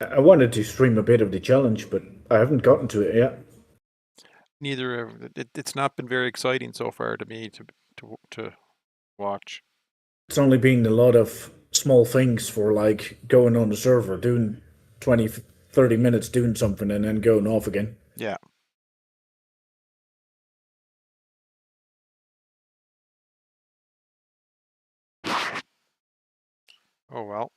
I wanted to stream a bit of the challenge, but I haven't gotten to it yet. Neither it's not been very exciting so far to me to watch. It's only been a lot of small things for like going on the server, doing 20, 30 minutes doing something and then going off again. Yeah. Oh well.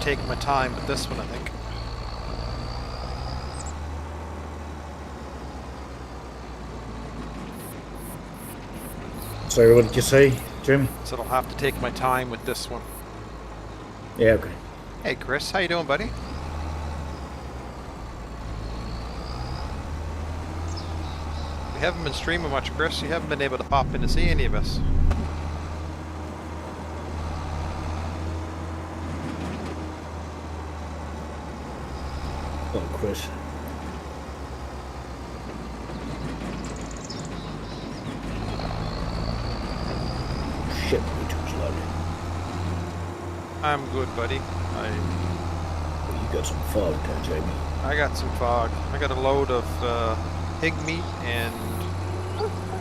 Take my time with this one, I think. Sorry, what did you say, Jim? So I'll have to take my time with this one. Yeah, okay. Hey Chris, how you doing, buddy? We haven't been streaming much, Chris. You haven't been able to pop in to see any of us. Oh, Chris. Shit, you're too slow. I'm good, buddy. You got some fog there, Jamie. I got some fog. I got a load of pig meat and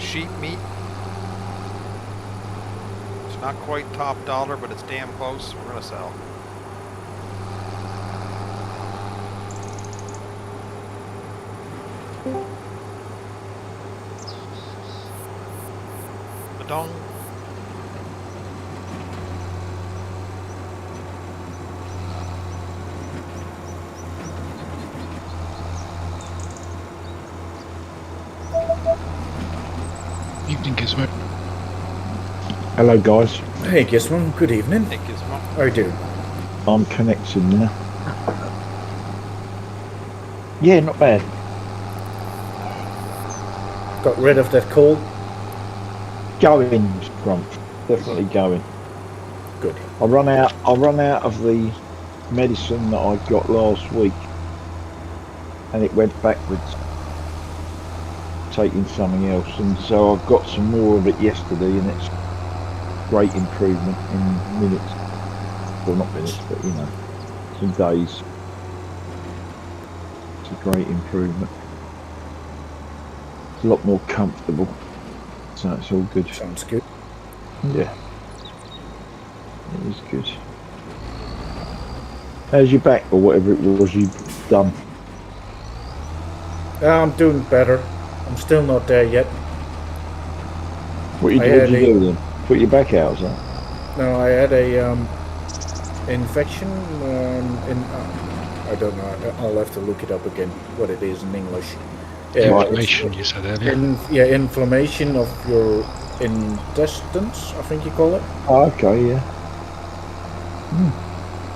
sheep meat. It's not quite top dollar, but it's damn close. We're gonna sell. Badong. Evening, Gizmo. Hello, guys. Hey, Gizmo. Good evening. Hey, Gizmo. How you doing? I'm connecting now. Yeah, not bad. Got rid of that cold? Going, Grump. Definitely going. Good. I run out of the medicine that I got last week, and it went backwards. Taking something else, and so I've got some more of it yesterday, and it's great improvement in minutes. Well, not minutes, but you know, some days. It's a great improvement. It's a lot more comfortable, so it's all good. Sounds good. Yeah, it is good. How's your back, or whatever it was you've done? I'm doing better. I'm still not there yet. What did you do then? Put your back out, or something? No, I had a infection I don't know. I'll have to look it up again. What it is in English? Inflammation, you said earlier. Inflammation of your intestines, I think you call it. Oh, okay, yeah.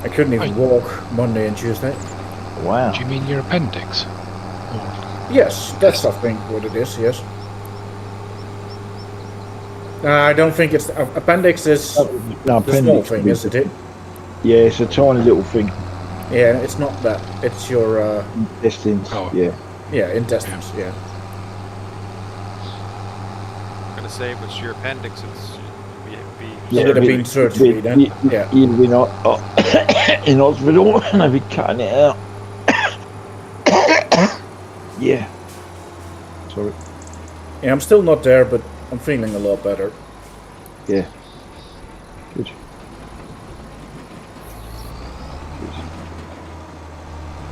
I couldn't even walk Monday and Tuesday. Wow. Do you mean your appendix? Yes, that's I think what it is. Yes. I don't think it's appendix is No, the small thing, isn't it? Yeah, it's a tiny little thing. Yeah, it's not that. It's your Intestines. Oh. Yeah. Yeah, intestines. Yeah. I'm gonna say if it's your appendix, it's It would have been surgery then. Yeah. You'd been in hospital and I'd be cutting it out. Yeah. Sorry. Yeah, I'm still not there, but I'm feeling a lot better. Yeah. Good.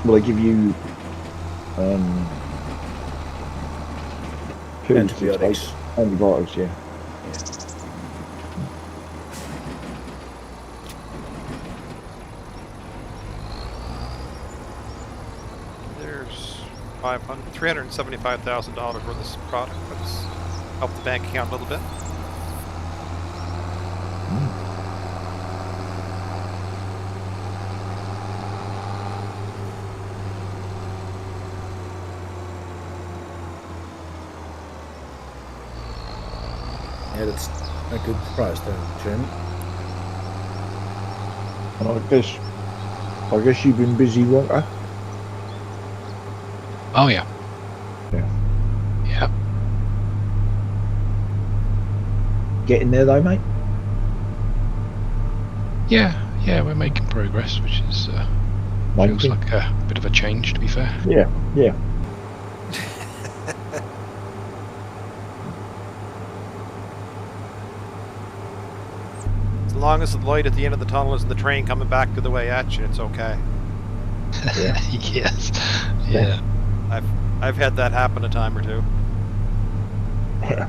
Will they give you pills to take? Antibiotics. Antibiotics, yeah. There's $375,000 worth of this product. Let's help the bank account a little bit. Yeah, that's a good price there, Jim. And I guess you've been busy, Wonka. Oh yeah. Yeah. Yeah. Getting there though, mate. Yeah. Yeah. We're making progress, which is feels like a bit of a change, to be fair. Yeah. Yeah. As long as the light at the end of the tunnel is the train coming back the way at you, it's okay. Yeah. Yes. Yeah. I've had that happen a time or two. Yeah.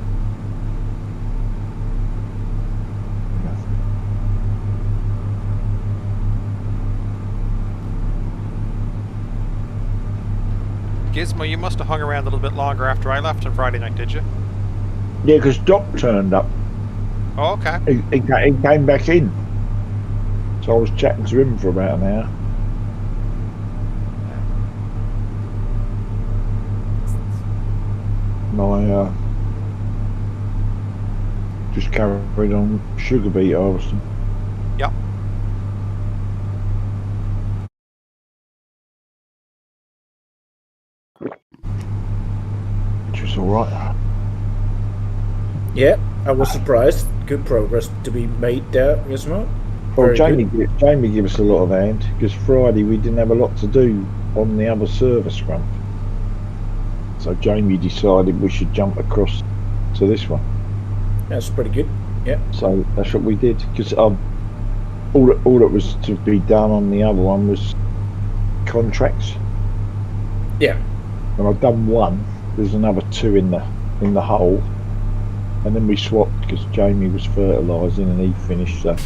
Gizmo, you must have hung around a little bit longer after I left on Friday night, did you? Yeah, because Doc turned up. Oh, okay. He came back in. So I was chatting to him for about an hour. I just carried on sugar beet harvesting. Yep. Which was alright. Yeah, I was surprised. Good progress to be made there, Gizmo. Well, Very Jamie gave us a lot of hand because Friday we didn't have a lot to do on the other service front. So Jamie decided we should jump across to this one. That's pretty good. Yeah. So that's what we did. Because all that was to be done on the other one was contracts. Yeah. And I've done one. There's another two in the hole. And then we swapped because Jamie was fertilising and he finished. So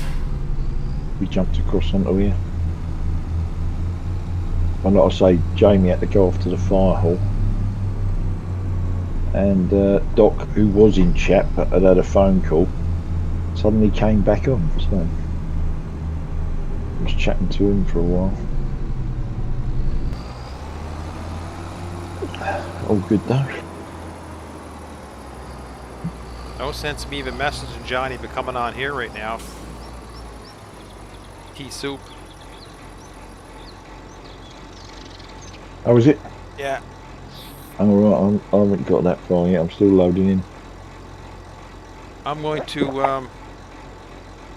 we jumped across onto here. And like I say, Jamie had to go off to the fire hall. And Doc, who was in chat but had a phone call, suddenly came back on. So I was chatting to him for a while. All good though. No sense of me even messaging Johnny but coming on here right now. Tea soup. How was it? Yeah. I'm alright, I haven't got that far yet, I'm still loading in. I'm going to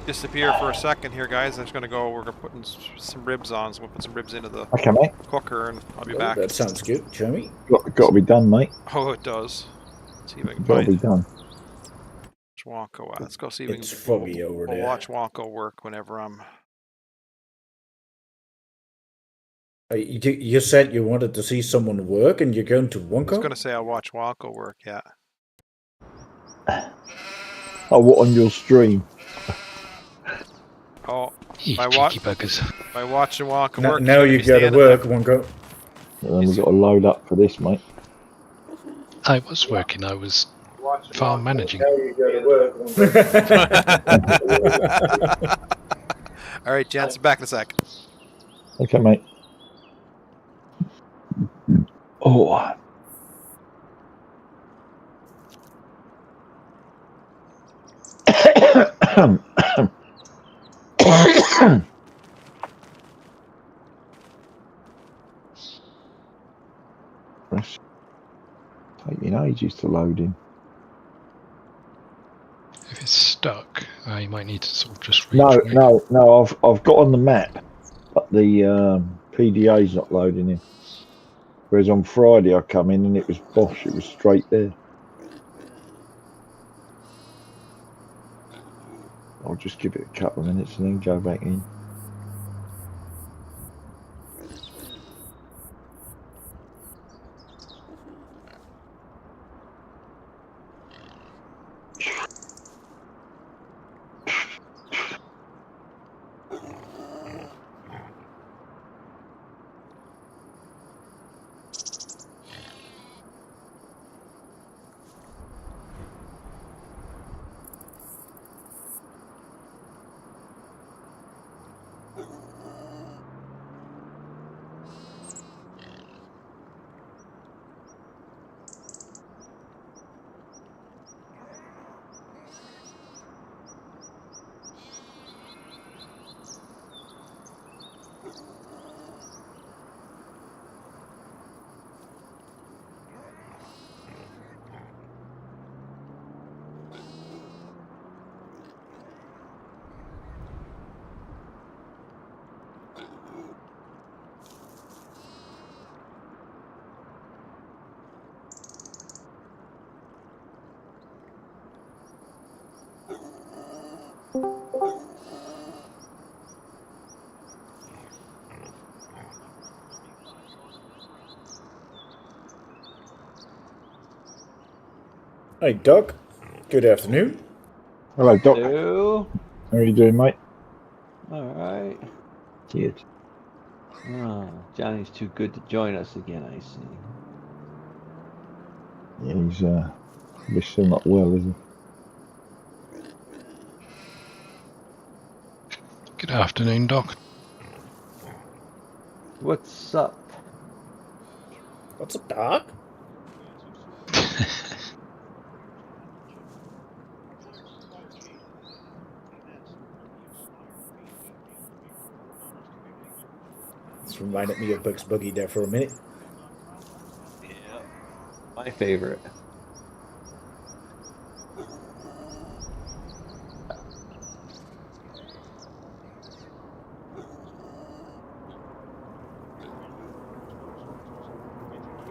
disappear for a second here, guys. I'm just going to go, we're going to put some ribs on, so we'll put some ribs into the Okay, mate. cooker and I'll be Oh, back. that sounds good, Jamie. Got to be done, mate. Oh, it does. Let's see if I can Got to find be done. Wonko. Let's go see if It's we can foggy over we'll there. watch Wonko work whenever I'm... You said you wanted to see someone work and you're going to I was Wonko? going to say I'll watch Wonko work, yeah. Oh, what, on your stream? Oh, You by cheeky buggers. by watching Wonka No, work, now he's you gonna be gotta standing work, there. Wonko. And then we've got to load up for this, mate. I was working. I was farm managing. Now you gotta work, Wonko. All right, gents, back in a sec. Okay, mate. Oh. That's taking ages to load in. If it's stuck, you might need to sort of just No, rejoin. no. I've got on the map, but the PDA's not loading in. Whereas on Friday I come in and it was bosh. It was straight there. I'll just give it a couple of minutes and then go back in. Hey, Doug. Good afternoon. Hello, Doc. Hello. How are you doing, mate? All right. Good. Oh, Johnny's too good to join us again, I see. Yeah, he's still not well, is he? Good afternoon, Doc. What's up? What's up, Doc? This reminded me of Bugs Buggy there for a minute. Yeah. My favorite.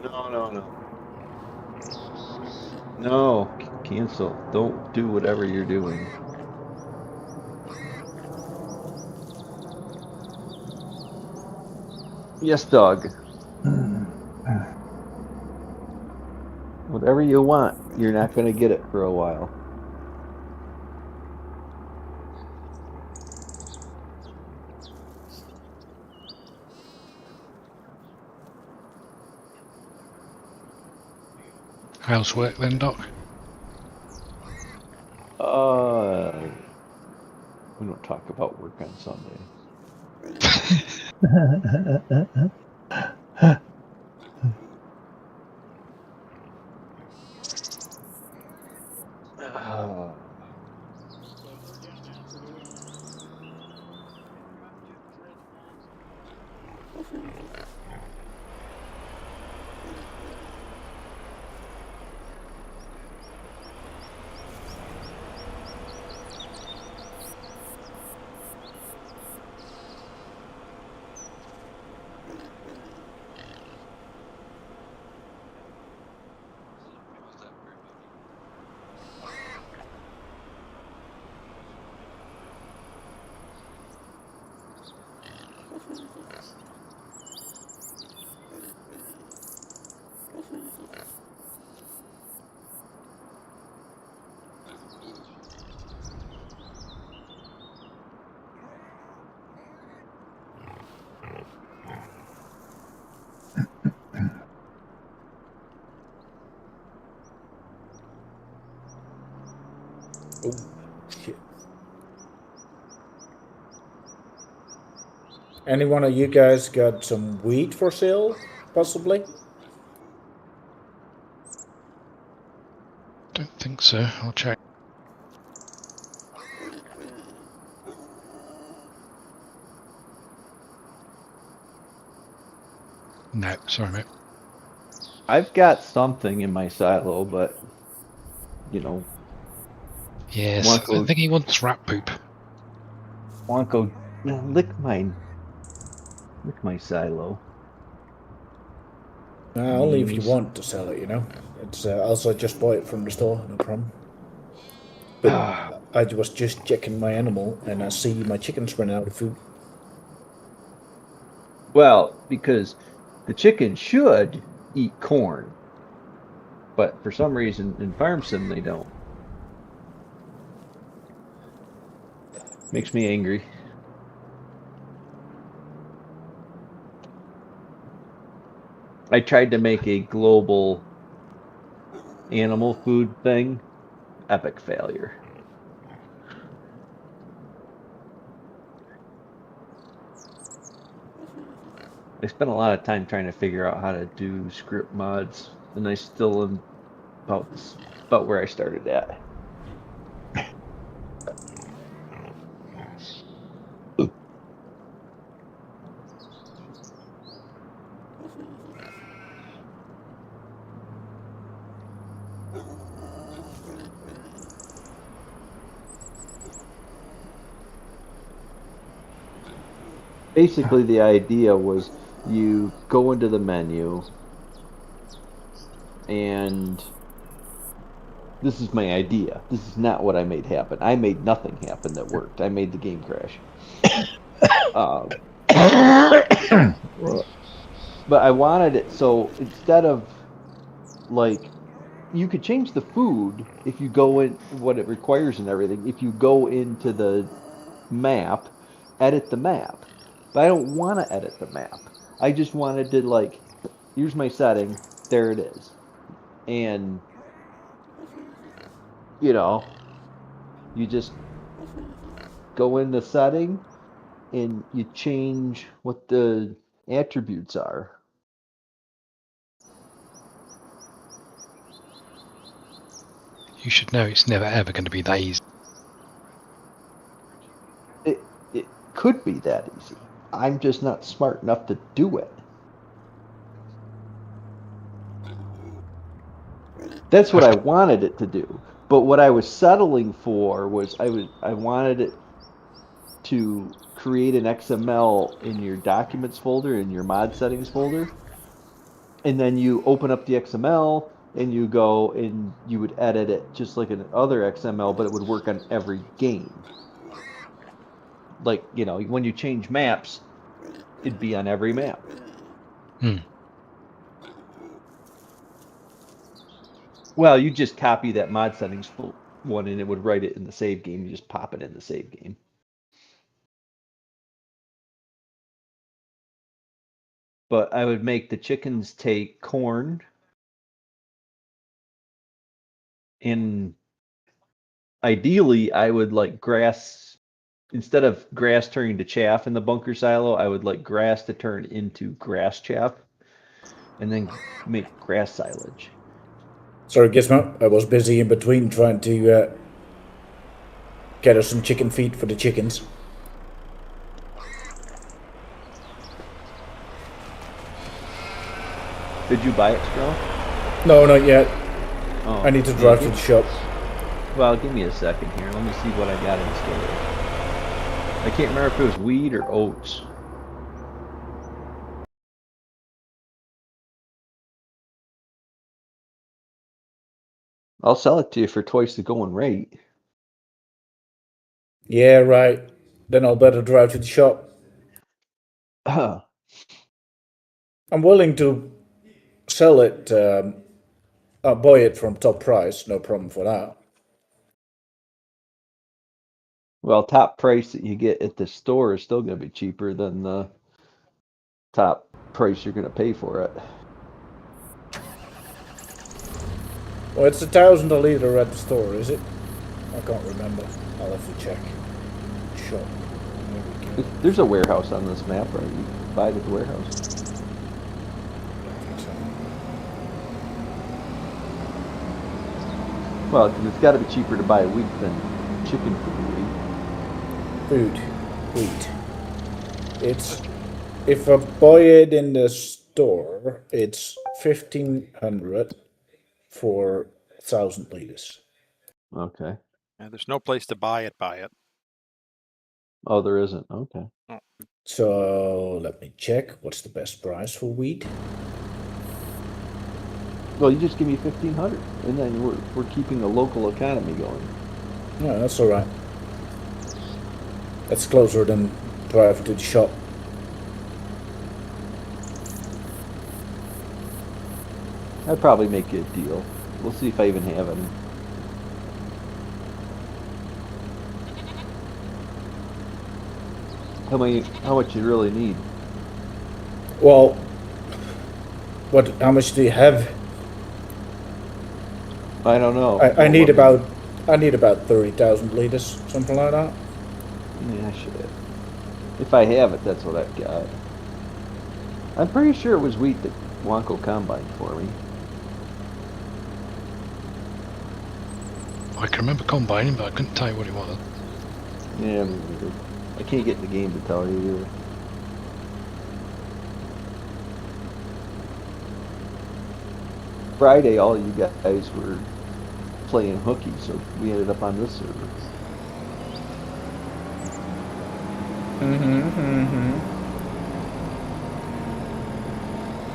No. No, cancel. Don't do whatever you're doing. Yes, dog. Whatever you want, you're not going to get it for a while. Housework then, Doc? We don't talk about work on Sunday. Oh, shit. Any one of you guys got some wheat for sale, possibly? Don't think so. I'll check. No, sorry, mate. I've got something in my silo, but you know, Yes, Marco- I think he wants rat poop. Wonko, lick my silo. Only if you Means- want to sell it, you know. It's also just buy it from the store, no problem. But I was just checking my animal and I see my chickens run out of food. Well, because the chicken should eat corn, but for some reason in Farm Sim they don't. Makes me angry. I tried to make a global animal food thing. Epic failure. I spent a lot of time trying to figure out how to do script mods, and I still am about where I started at. Basically, the idea was you go into the menu, and this is my idea. This is not what I made happen. I made nothing happen that worked. I made the game crash. But I wanted it so instead of like you could change the food if you go in what it requires and everything. If you go into the map, edit the map. But I don't want to edit the map. I just wanted to like, here's my setting, there it is. And you know, you just go in the setting and you change what the attributes are. You should know it's never ever going to be that easy. It could be that easy. I'm just not smart enough to do it. That's what I wanted it to do. But what I was settling for was I wanted it to create an XML in your documents folder, in your mod settings folder. And then you open up the XML and you go and you would edit it just like another XML, but it would work on every game. Like, you know, when you change maps, it'd be on every map. Well, you just copy that mod settings one and it would write it in the save game. You just pop it in the save game. But I would make the chickens take corn and ideally I would like grass, instead of grass turning to chaff in the bunker silo, I would like grass to turn into grass chaff and then make grass silage. Sorry, Gizmo, I was busy in between trying to get us some chicken feed for the chickens. Did you buy it, Skrull? No, not yet. Oh, I need to drive to the shop. Well, give me a second here. Let me see what I got in store. I can't remember if it was wheat or oats. I'll sell it to you for twice the going rate. Yeah, right. Then I'll better drive to the shop. I'm willing to sell it, buy it from top price, no problem for that. Well, top price that you get at the store is still going to be cheaper than the top price you're going to pay for it. Well, it's $1,000 a liter at the store, is it? I can't remember. I'll have to check. Shop. There we go. There's a warehouse on this map, right? You buy it at the warehouse. Well, because it's got to be cheaper to buy wheat than chicken food. Wheat. It's, if I buy it in the store, it's 1,500 for 1,000 liters. Okay. And there's no place to buy it. Oh, there isn't. Okay. Oh. So let me check. What's the best price for wheat? Well, you just give me 1,500, and then we're keeping a local economy going. Yeah, that's alright. That's closer than driving to the shop. I'd probably make you a deal. We'll see if I even have any. How much you really need? Well, how much do you have? I don't know. I need about 30,000 liters, something like that. Yeah, I should have. If I have it, that's what I've got. I'm pretty sure it was wheat that Wonko combined for me. I can remember combining, but I couldn't tell you what it was. Yeah, me neither. I can't get in the game to tell you either. Friday, all you guys were playing hooky, so we ended up on this server.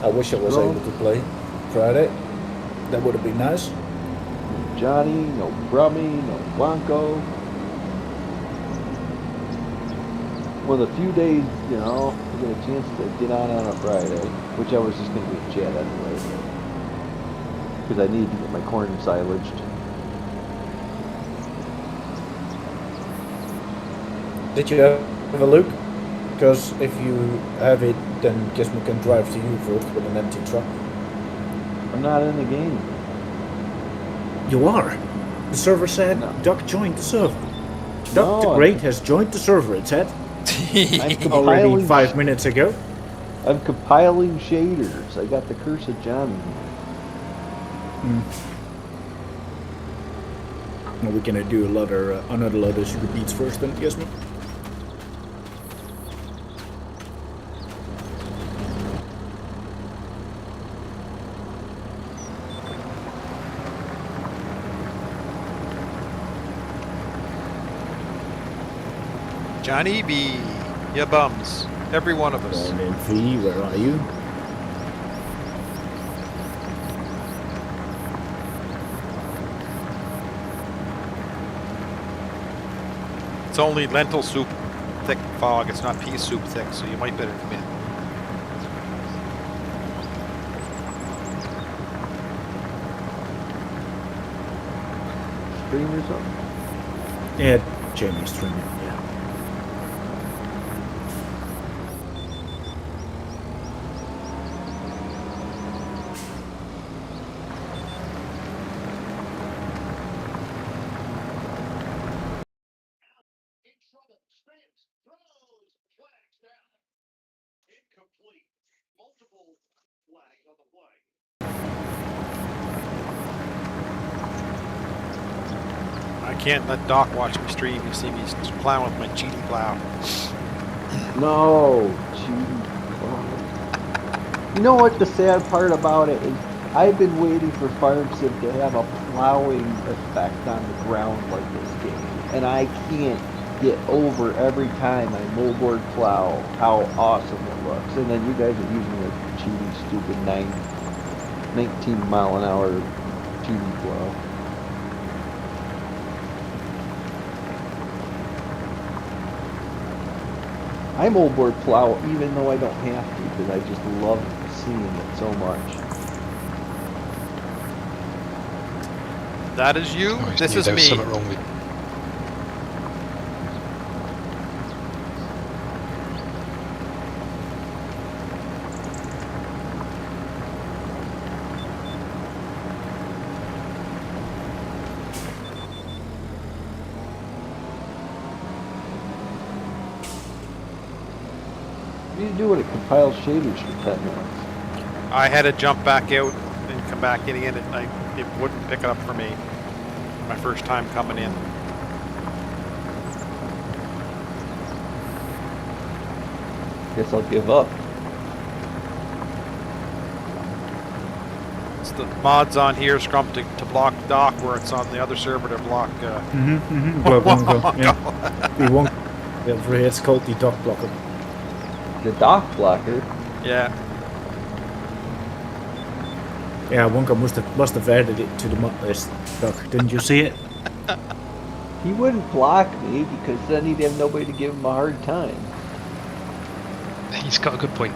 I wish I was Well- able to play Friday. That would have been nice. No Johnny, no Brummy, no Wonko. One of the few days, you know, I get a chance to get on a Friday, which I was just going to be in chat anyway. Because I need to get my corn silaged. Did you have a look? Because if you have it, then Gizmo can drive to you first with an empty truck. I'm not in the game. You are. The server said No. Duck joined the server. No, Duck the Great has joined the server, it said. I'm Already compiling, 5 minutes ago. I'm compiling shaders. I got the curse of Johnny. Well, we're gonna do another load of sugar beets first then, Gizmo. Johnny B, ya bums, every one of us. Morning, V, where are you? It's only lentil soup thick fog. It's not pea soup thick, so you might better come in. Stream or something? Yeah, Jamie's streaming, yeah. I can't let Doc watch me stream. You see me plowing with my cheating plow. No, cheating. Oh. You know what the sad part about it is? I've been waiting for Farm Sim to have a plowing effect on the ground like this game, and I can't get over every time I moldboard plow how awesome it looks. And then you guys are using a cheating, stupid 19 mile an hour cheating plow. I moldboard plow even though I don't have to because I just love seeing it so much. That is you. I always This knew is there was me. something wrong with. What do you do when it compiles shaders for 10 minutes? I had to jump back out and come back in again. It wouldn't pick it up for me. My first time coming in. Guess I'll give up. It's the mods on here scrum to block Doc, where it's on the other server to block. Well, Wonko, yeah. The Wonko. Yeah, it's called the dock blocker. The dock blocker. Yeah. Yeah, Wonka must have added it to the mod list, Doc. Didn't you see it? He wouldn't block me because then he'd have nobody to give him a hard time. He's got a good point.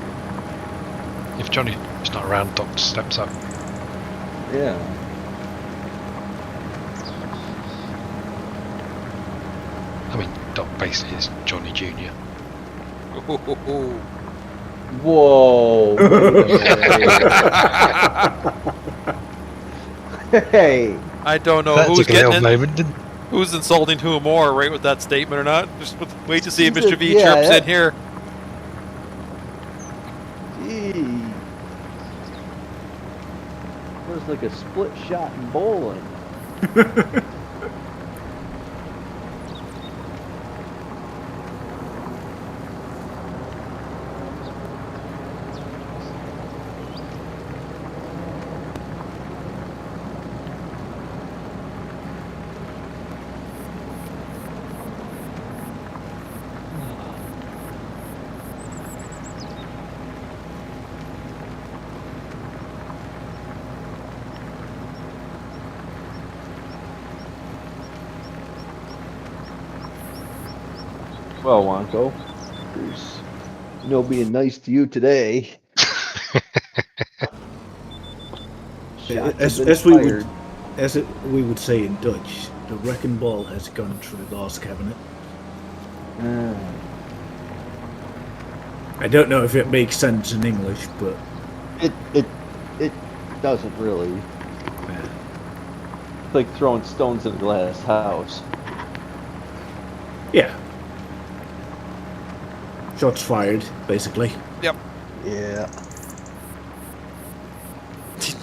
If Johnny's not around, Doc steps up. Yeah. I mean, Doc basically is Johnny Jr. Whoa. Hey. I don't know That who's took a little getting it, moment, didn't who's insulting who more, right, with that statement or not. Just wait to see if Jesus, Mr. V yeah, chirps that- in here. Gee. It was like a split shot in bowling. Well, Wonko, there's no being nice to you today. Shots As, have been as we fired. would, we would say in Dutch, the wrecking ball has gone through the last cabinet. I don't know if it makes sense in English, but It doesn't really. It's like throwing stones at a glass house. yeah. Shots fired, basically. Yep. Yeah.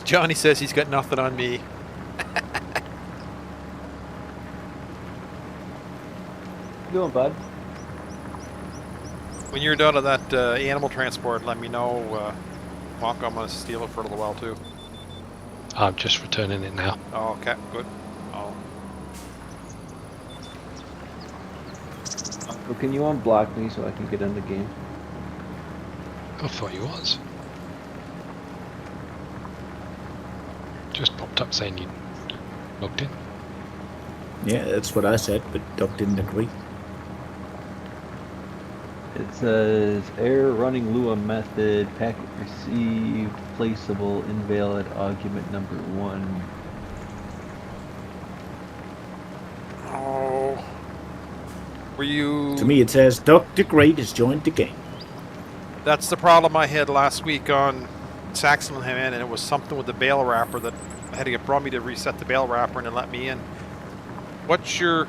Johnny says he's got nothing on me. Doing, bud? When you're done on that animal transport, let me know. Wonka, I'm gonna steal it for a little while too. I'm just returning it now. Oh, okay, good. Oh, Well, can you unblock me so I can get in the game? I thought he was. Just popped up saying you logged in. Yeah, that's what I said, but Doc didn't agree. It says error running Lua method, packet received, placeable, invalid, argument number 1. oh. Were you? To me, it says Dr. Great has joined the game. That's the problem I had last week on Saxonham, and it was something with the bail wrapper that I had to get Brummy to reset the bail wrapper and then let me in. What's your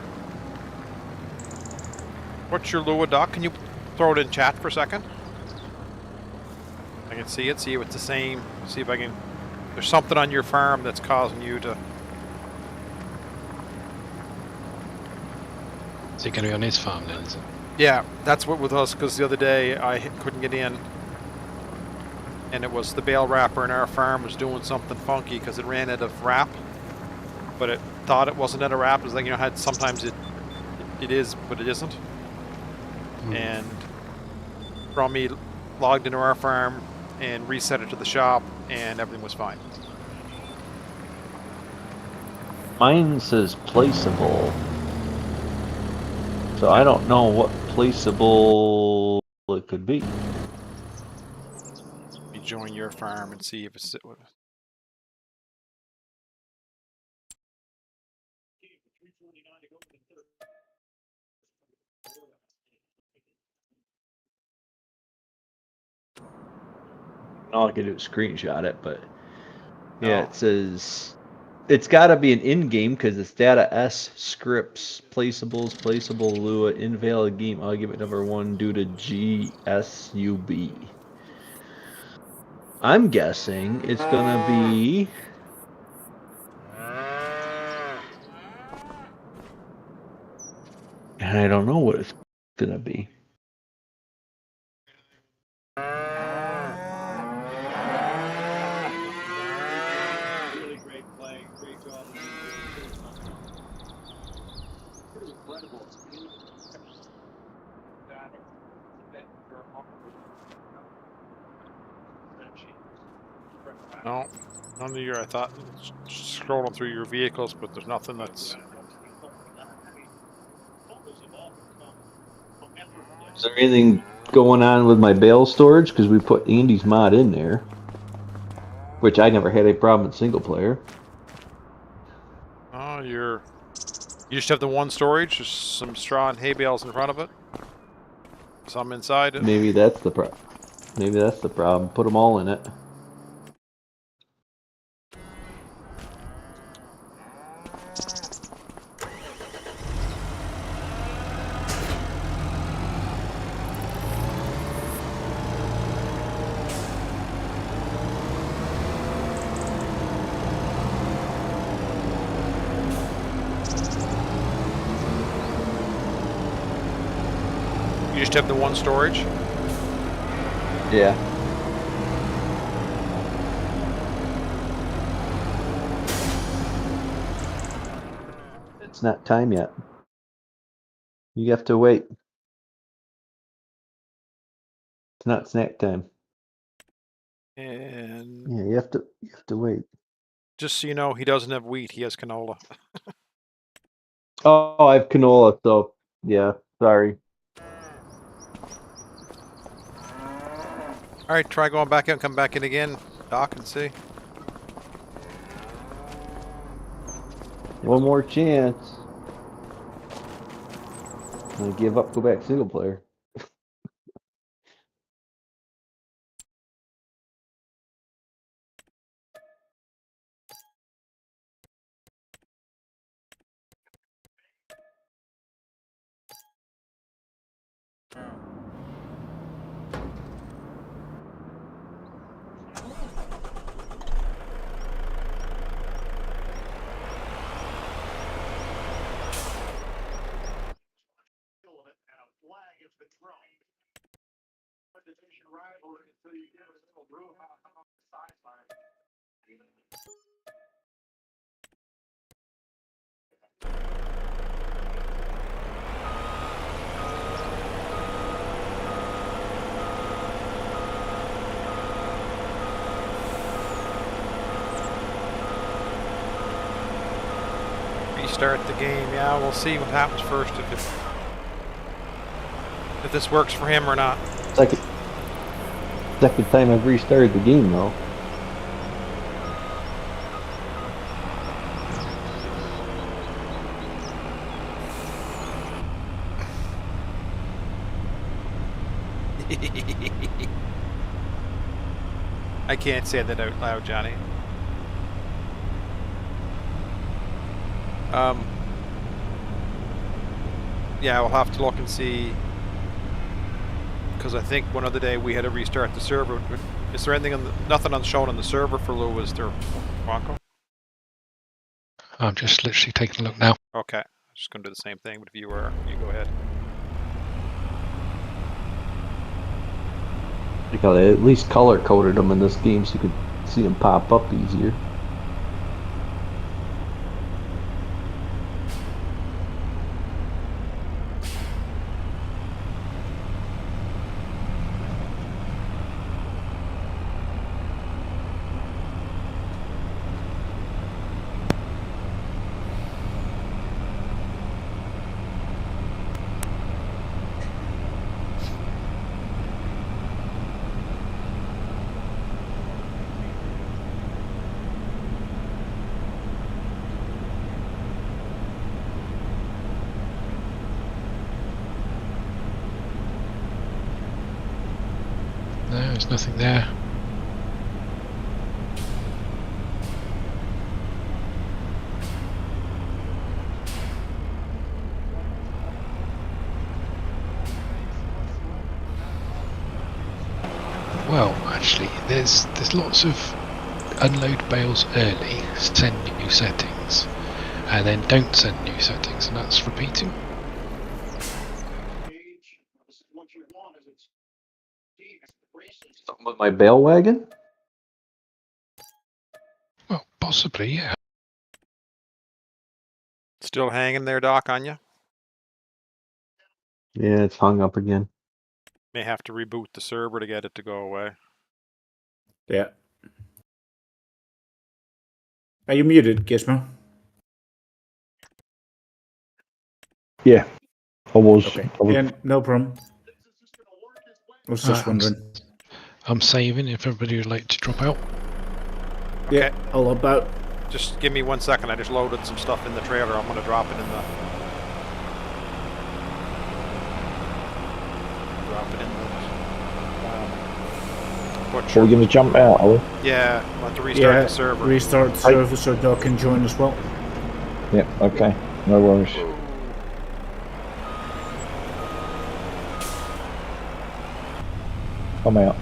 Lua, Doc? Can you throw it in chat for a second? I can see it. See if it's the same. See if I can. There's something on your farm that's causing you to. Is he going to be on his farm then, is it? Yeah, that's what with us, because the other day I couldn't get in, and it was the bale wrapper in our farm was doing something funky because it ran out of wrap, but it thought it wasn't out of wrap. It was like, you know how sometimes it is, but it isn't. And Romy logged into our farm and reset it to the shop, and everything was fine. Mine says placeable. So I don't know what placeable it could be. Let me join your farm and see if it's. All I can do is screenshot it, but yeah, Oh. it says it's got to be an in-game because it's data S scripts placeables placeable Lua invalid game argument number 1 due to GSUB. I'm guessing it's gonna be and I don't know what it's gonna be. No, none of your. I thought scrolling through your vehicles, but there's nothing that's. Is there anything going on with my bale storage? Because we put Andy's mod in there, which I never had a problem in single player. Oh, you just have the one storage, just some straw and hay bales in front of it. Some inside it. Maybe that's the problem. Maybe that's the problem. Put them all in it. You just have the one storage? Yeah. It's not time yet. You have to wait. It's not snack time. And Yeah, you have to wait. just so you know, he doesn't have wheat, he has canola. Oh, I have canola, so yeah, sorry. Alright, try going back out and come back in again, Doc, and see. One more chance. I'm gonna give up, go back single player. Restart the game, yeah, we'll see what happens first, if this works for him or not. Second time I've restarted the game though. I can't say that out loud, Johnny. Yeah, we'll have to look and see, because I think one other day we had to restart the server. Is there anything nothing shown on the server for Lou? Is there, Wonko? I'm just literally taking a look now. Okay, I'm just going to do the same thing, but if you were, you go ahead. I think I at least color coded them in this game so you could see them pop up easier. No, there's nothing there. Well, actually, there's lots of unload bales early, send new settings, and then don't send new settings, and that's repeating. Something with my bale wagon? Well, possibly, yeah. Still hanging there, Doc, on you? Yeah, it's hung up again. May have to reboot the server to get it to go away. Yeah. Are you muted, Gizmo? Yeah, I was. Okay. I was Yeah, no problem. I was just wondering. I'm saving if everybody would like to drop out. Okay. Yeah, all about. Just give me 1 second. I just loaded some stuff in the trailer. I'm going to drop it in the... butcher. Are we going to jump out, are we? Yeah, I'll have to restart the server. Restart the server so Doc can join as well. Yeah, okay. No worries. I'm out.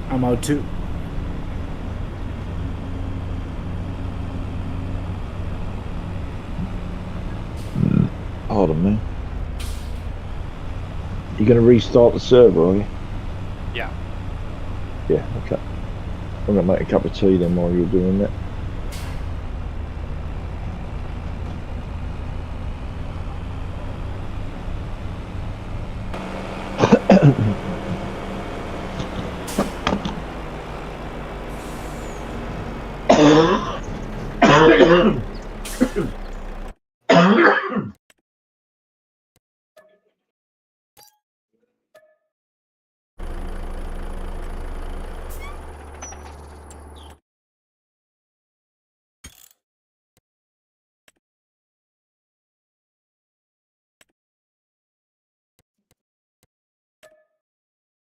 I'm out too. Hold on, man. You going to restart the server, are you? Yeah. Yeah, okay. I'm going to make a cup of tea then while you're doing that.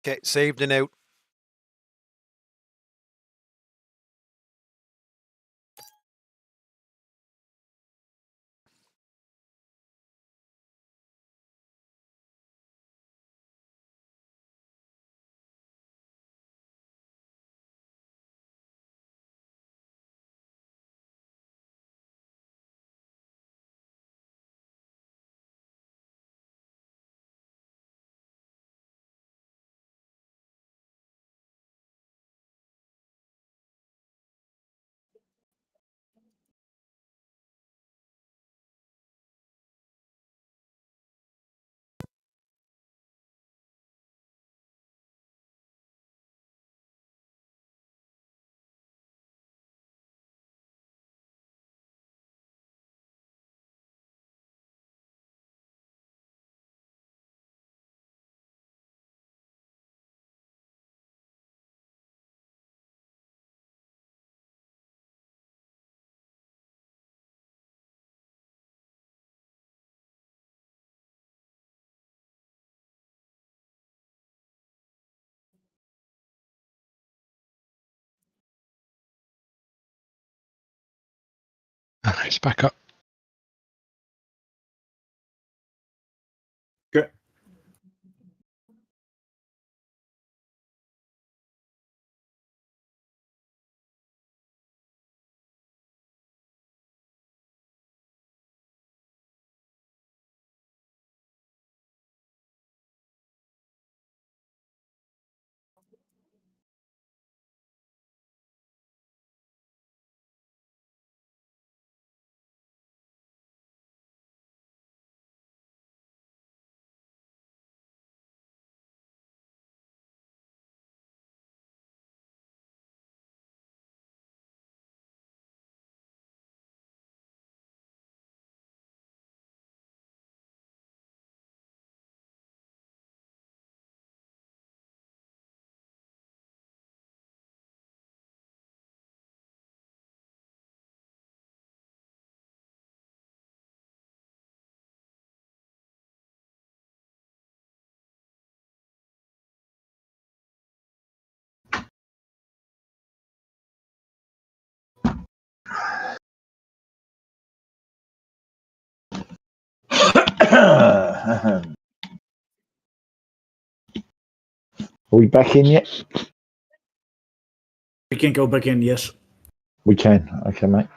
Okay, saved and out. It's back up. Okay. Are we back in yet? We can go back in, yes. We can. Okay, mate.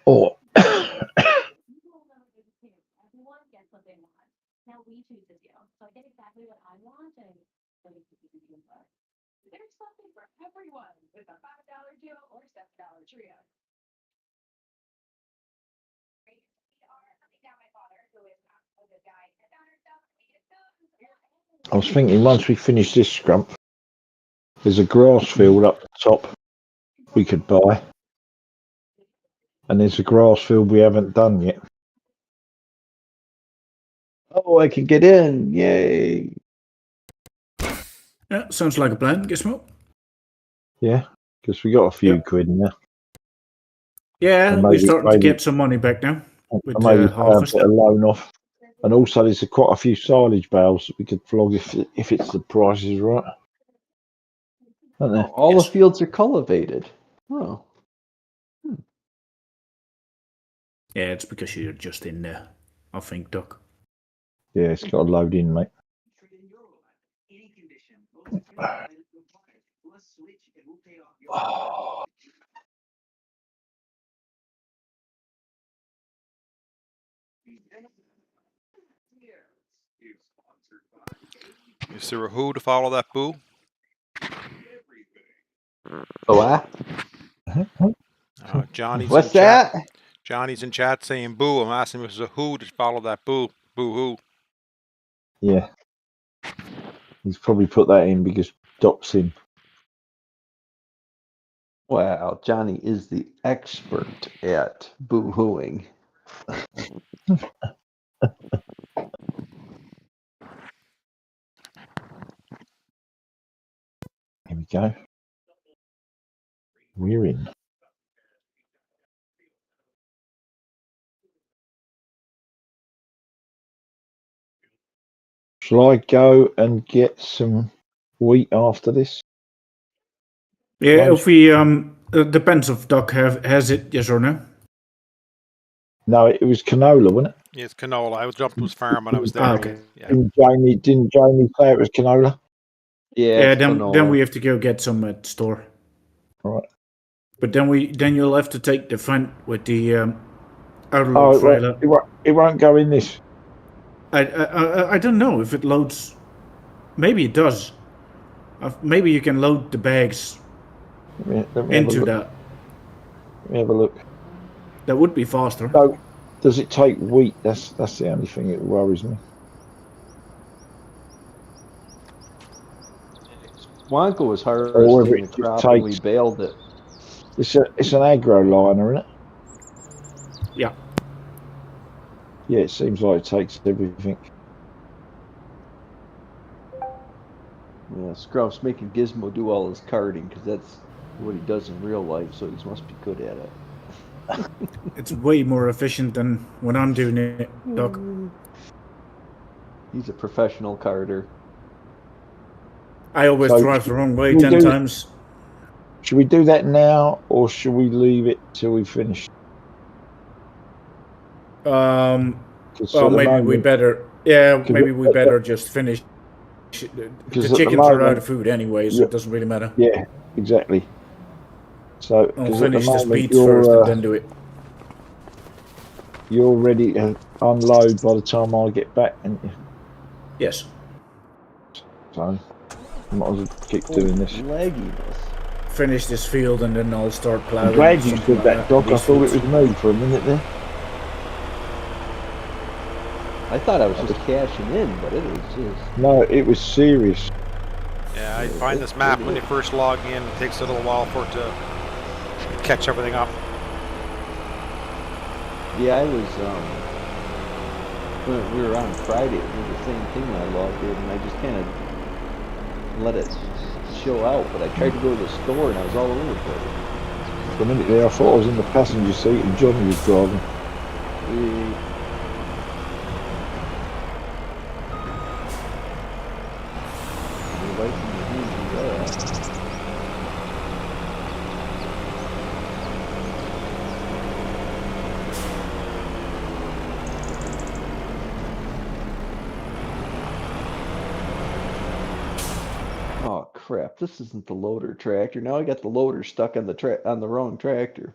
Oh. I was thinking once we finish this scrump, there's a grass field up the top we could buy. And there's a grass field we haven't done yet. Oh, I can get in! Yay! Yeah, sounds like a plan, Gizmo. Yeah, because we got a few Yep. quid in there. Yeah, And we're starting to maybe get some money back now with maybe the pay a harvest. bit of loan off. And also, there's quite a few silage bales that we could flog if it's the price is right. Aren't there? All Yes. the fields are cultivated. Oh. Yeah, it's because you're just in there, I think, Doc. Yeah, it's got to load in, mate. Oh, Is there a who to follow that boo? Oh, Johnny's what's in chat. that? Johnny's in chat saying boo. I'm asking if there's a who to follow that boo. Boo hoo. yeah. He's probably put that in because Doc's in. Wow, Johnny is the expert at boo-hooing. Here we go. We're in. Shall I go and get some wheat after this? Yeah, Lunch? if we depends if Doc has it, yes or no. No, it was canola, wasn't it? Yeah, it's canola. I jumped to his farm when I was there. Ah, okay. Yeah. Didn't Jamie say it was canola? Yeah, Yeah, it's then canola. we have to go get some at the store. All right. But then you'll have to take the front with the outer Oh, load trailer. it won't go in this. I don't know if it loads. Maybe it does. Maybe you can load the bags Let me into that. Let me have a look. That would be faster. No, does it take wheat? That's the only thing that worries me. Wanko was Or whether harvesting it the just crop and we takes- baled it. It's an agro liner, isn't it? Yeah. Yeah, it seems like it takes everything. Yeah, Scruff's making Gizmo do all his carting because that's what he does in real life, so he must be good at it. It's way more efficient than when I'm doing it, Doc. He's a professional carter. I always So, drive the wrong way we 10 do- times. Should we do that now, or should we leave it till we finish? 'Cause Well, at the maybe we moment- better. Yeah, 'cause maybe we better just finish. The 'cause at the chickens are out moment- of food anyway, so Yeah. it doesn't really matter. Yeah, exactly. So, I'll 'cause at the finish the moment speeds first and then do it. you're ready to unload by the time I get back, and Yes. so might as well keep doing this. Lagginess. Finish this field and then I'll start plowing. I'm glad you something said like that, Doc. I These thought it fields. was me for a minute there. I thought I was just cashing in, but it was just... No, it was serious. Yeah, I find this map when you first log in, it takes a little while for it to catch everything up. Yeah, I was, when we were on Friday, it did the same thing when I logged in, and I just kind of let it show out, but I tried to go to the store and I was all over the place. For a minute there, I thought I was in the passenger seat and Johnny was driving. Oh crap, this isn't the loader tractor. Now I got the loader stuck on the on the wrong tractor.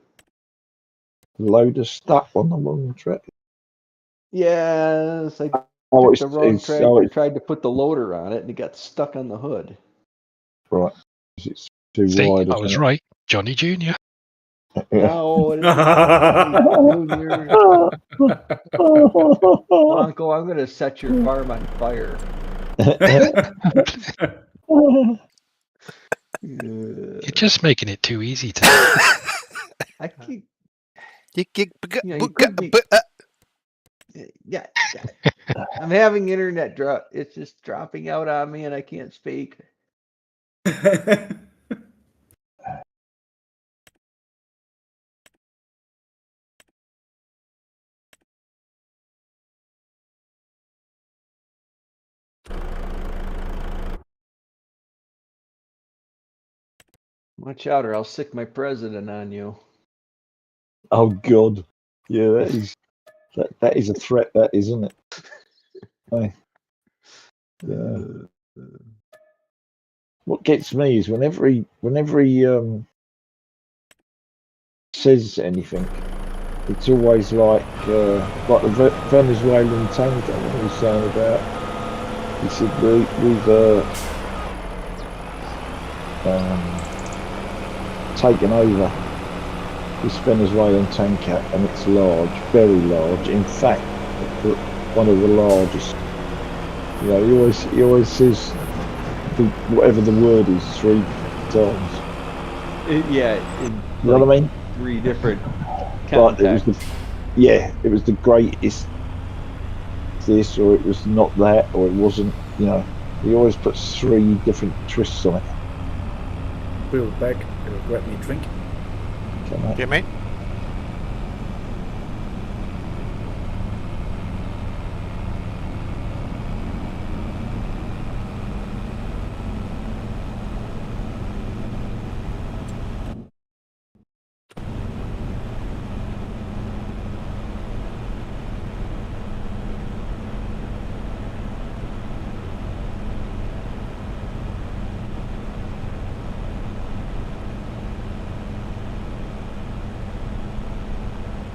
The loader stuck on the wrong track. Yes, I Oh, took the wrong it's tractor, tried to put the loader on it, and it got stuck on the hood. right. It's too See, wide. I was right. Johnny Jr. No, it isn't Junior. Blanco, I'm going to set your farm on fire. You're just making it too easy to. I keep, You you could be. Yeah, I'm having internet drop. It's just dropping out on me, and I can't speak. Watch out, or I'll sick my president on you. Oh God, yeah, that is a threat. That isn't it? Hey. Yeah. What gets me is whenever he says anything, it's always like the Venezuelan tank. I think he was saying about. He said we've taken over this Venezuelan tanker, and it's large, very large. In fact, one of the largest. You know, he always says whatever the word is 3 times. Yeah, You know what I mean? 3 different Like it was contexts. it was the greatest this, or it was not that, or it wasn't. You know, he always puts 3 different twists on it. We'll be back. I'll grab me a drink. Okay, mate.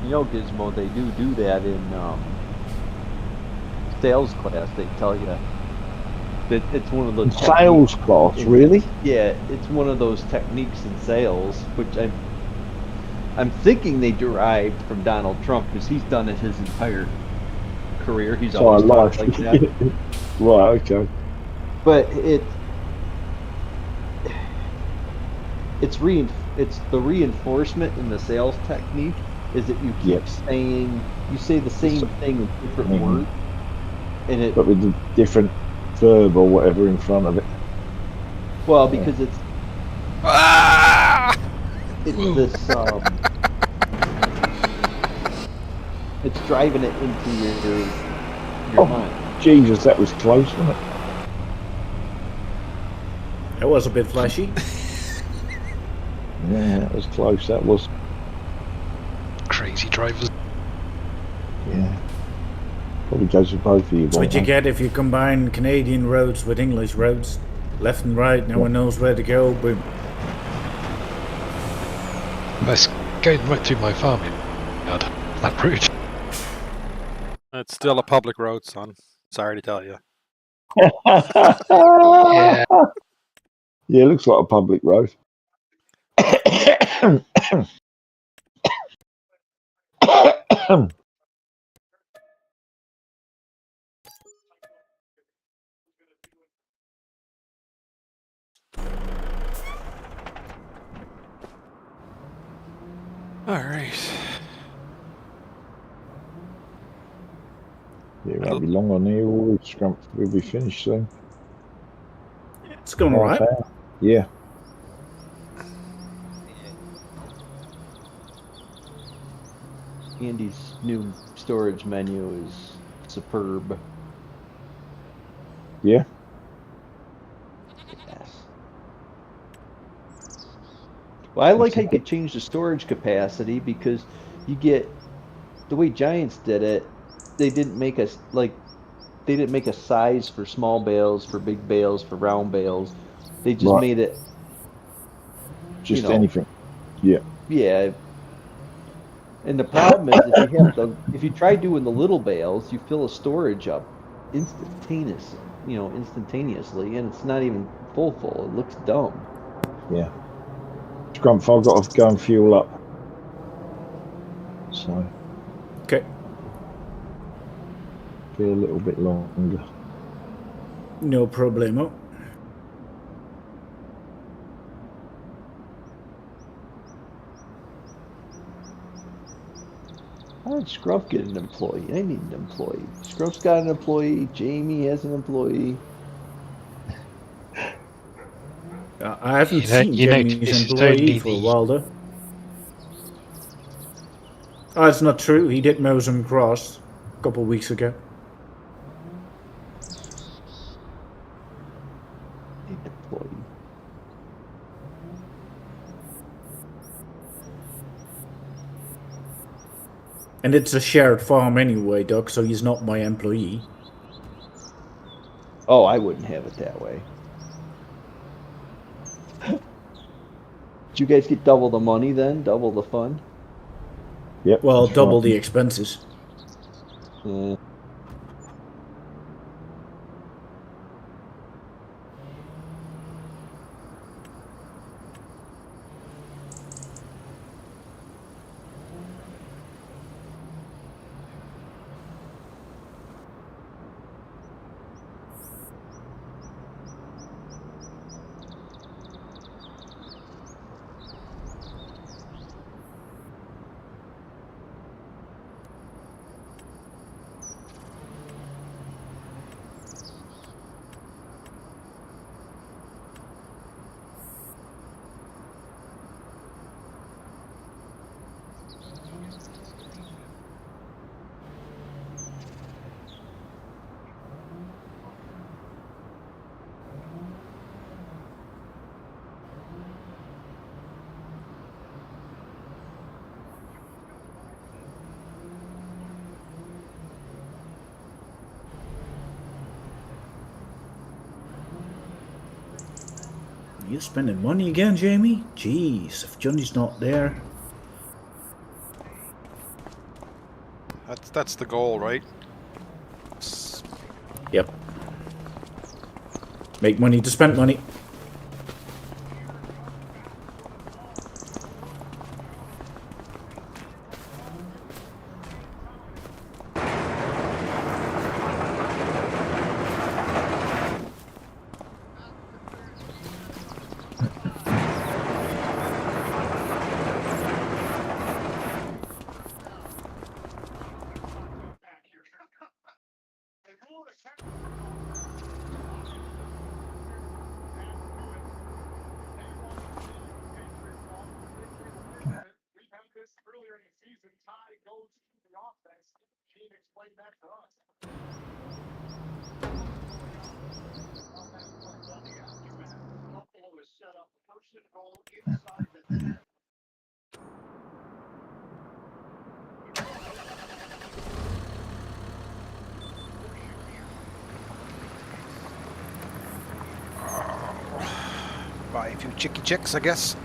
You know, Gizmo, they do that in sales class. They tell you that it's one of those Sales class, really? Yeah, it's one of those techniques in sales, which I'm thinking they derived from Donald Trump, because he's done it his entire career. He's always talked like that. Right, okay. But it's the reinforcement in the sales technique is that you keep you say the same thing in different words, and it. But with a different verb or whatever in front of it. Well, because it's this it's driving it into your mind. Jesus, that was close, wasn't it? That was a bit flashy. Yeah, that was close. That was. Crazy drivers. Yeah. Probably goes for both of you. That's what you get if you combine Canadian roads with English roads. Left and right, no one knows where to go, boom. That's going right through my farming yard. That route. It's still a public road, son. Sorry to tell you. Yeah. Yeah, it looks like a public road. All right. Yeah, it won't be long on here. We'll be finished soon. It's going alright. Yeah. Andy's new storage menu is superb. Yeah. Yes. Well, I like how you could change the storage capacity, because you get the way Giants did it. They didn't make a size for small bales, for big bales, for round bales. They just made it just anything. Yeah. Yeah. And the problem is, if you try doing the little bales, you fill a storage up instantaneously, and it's not even full. It looks dumb. Yeah. Scrumph, I've got to go and fuel up. So, Okay. be a little bit longer. No problemo. How did Scruff get an employee? I need an employee. Scruff's got an employee. Jamie has an employee. I haven't seen You Jamie's notice it's employee only for a the while though. Oh, it's not true. He did mow some grass a couple of weeks ago. Need an employee. And it's a shared farm anyway, Doc, so he's not my employee. Oh, I wouldn't have it that way. Did you guys get double the money then? Double the fun? Yep. Well, That's double the right. expenses. Eh. You spending money again, Jamie? Jeez, if Johnny's not there. That's the goal, right? Yep. Make money to spend money. Buy a few chicky chicks, I guess.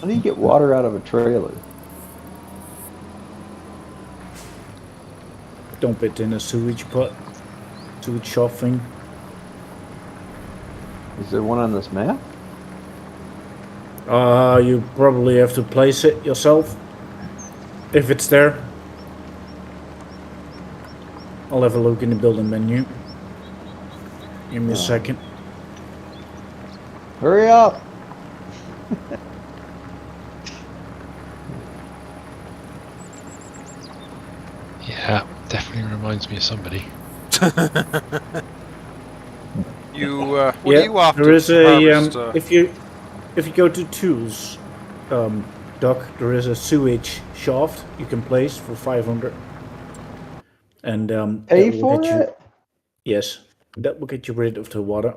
How do you get water out of a trailer? Dump it in a sewage pot. Sewage shaft thing. Is there one on this map? You probably have to place it yourself. If it's there. I'll have a look in the building menu. Give me a second. Hurry up! yeah, definitely reminds me of somebody. You what do you opt there to is a harvest? if you go to tools, Doc, there is a sewage shaft you can place for 500, and Pay that will for get you. it? Yes, that will get you rid of the water.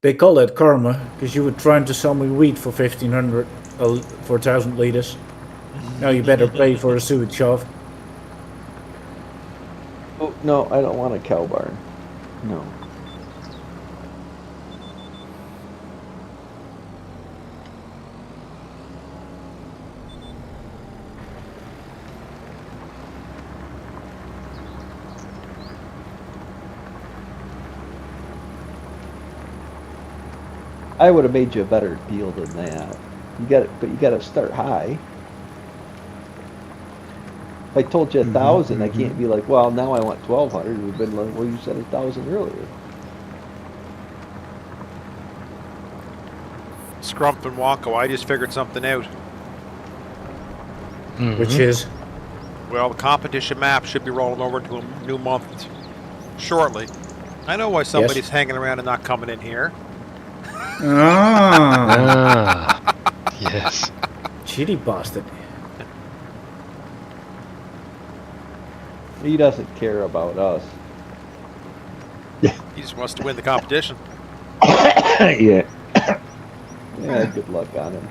They call that karma because you were trying to sell me wheat for 1,500 for 1,000 liters. Now you better pay for a sewage shaft. Oh, no, I don't want a cow barn. No. I would have made you a better deal than that. But you got to start high. If I told you 1,000, I can't be like, well, now I want 1,200. We've been like, well, you said 1,000 earlier. Scrump and Wonko, I just figured something out. Which is? Well, the competition map should be rolling over into a new month shortly. I know why somebody's hanging around and not coming in here. Ah. Yes. Cheaty bastard. He doesn't care about us. He just wants to win the competition. Yeah. Yeah, good luck on him.